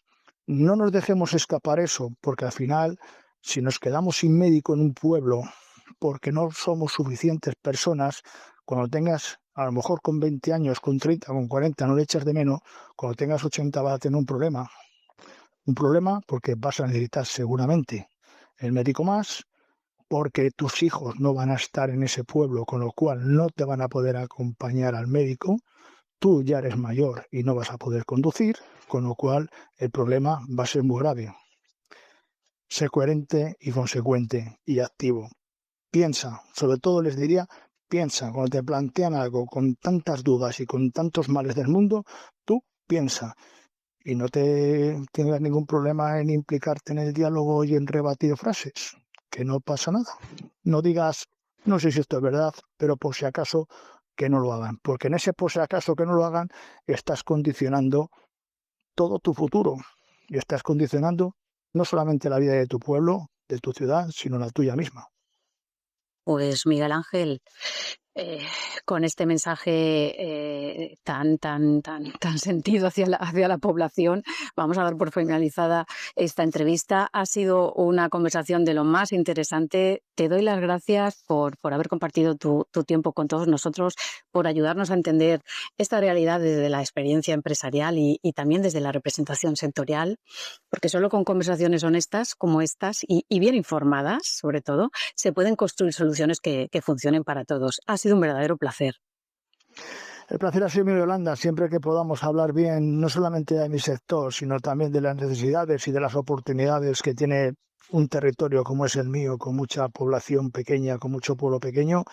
No nos dejemos escapar eso, porque al final, si nos quedamos sin médico en un pueblo porque no somos suficientes personas, cuando tengas, a lo mejor con 20 años, con 30, con 40, no le echas de menos, cuando tengas 80 vas a tener un problema. Un problema porque vas a necesitar seguramente el médico más, porque tus hijos no van a estar en ese pueblo, con lo cual no te van a poder acompañar al médico. Tú ya eres mayor y no vas a poder conducir, con lo cual el problema va a ser muy grave. Sé coherente y consecuente y activo. Piensa, sobre todo les diría, piensa, cuando te plantean algo con tantas dudas y con tantos males del mundo, tú piensa y no te tengas ningún problema en implicarte en el diálogo y en rebatir frases, que no pasa nada. No digas, no sé si esto es verdad, pero por si acaso que no lo hagan, porque en ese por si acaso que no lo hagan estás condicionando todo tu futuro y estás condicionando no solamente la vida de tu pueblo, de tu ciudad, sino la tuya misma. Pues Miguel Ángel, con este mensaje tan sentido hacia la población, vamos a dar por finalizada esta entrevista. Ha sido una conversación de lo más interesante. Te doy las gracias por haber compartido tu tiempo con todos nosotros, por ayudarnos a entender esta realidad desde la experiencia empresarial y también desde la representación sectorial, porque solo con conversaciones honestas como estas y bien informadas, sobre todo, se pueden construir soluciones que funcionen para todos. Ha sido un verdadero placer. El placer ha sido mío, Yolanda, siempre que podamos hablar bien, no solamente de mi sector, sino también de las necesidades y de las oportunidades que tiene un territorio como es el mío, con mucha población pequeña, con mucho pueblo pequeño,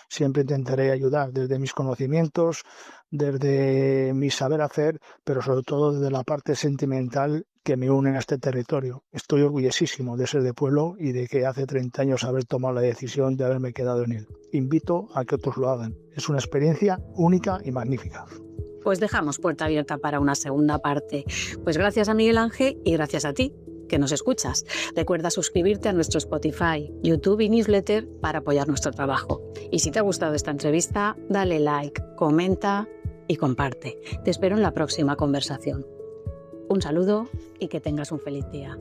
siempre intentaré ayudar desde mis conocimientos, desde mi saber hacer, pero sobre todo desde la parte sentimental que me une a este territorio. Estoy orgullosísimo de ser de pueblo y de que hace 30 años haber tomado la decisión de haberme quedado en él. Invito a que otros lo hagan. Es una experiencia única y magnífica. Pues dejamos puerta abierta para una segunda parte. Pues gracias a Miguel Ángel y gracias a ti, que nos escuchas. Recuerda suscribirte a nuestro Spotify, YouTube y newsletter para apoyar nuestro trabajo. Y si te ha gustado esta entrevista, dale like, comenta y comparte. Te espero en la próxima conversación. Un saludo y que tengas un feliz día.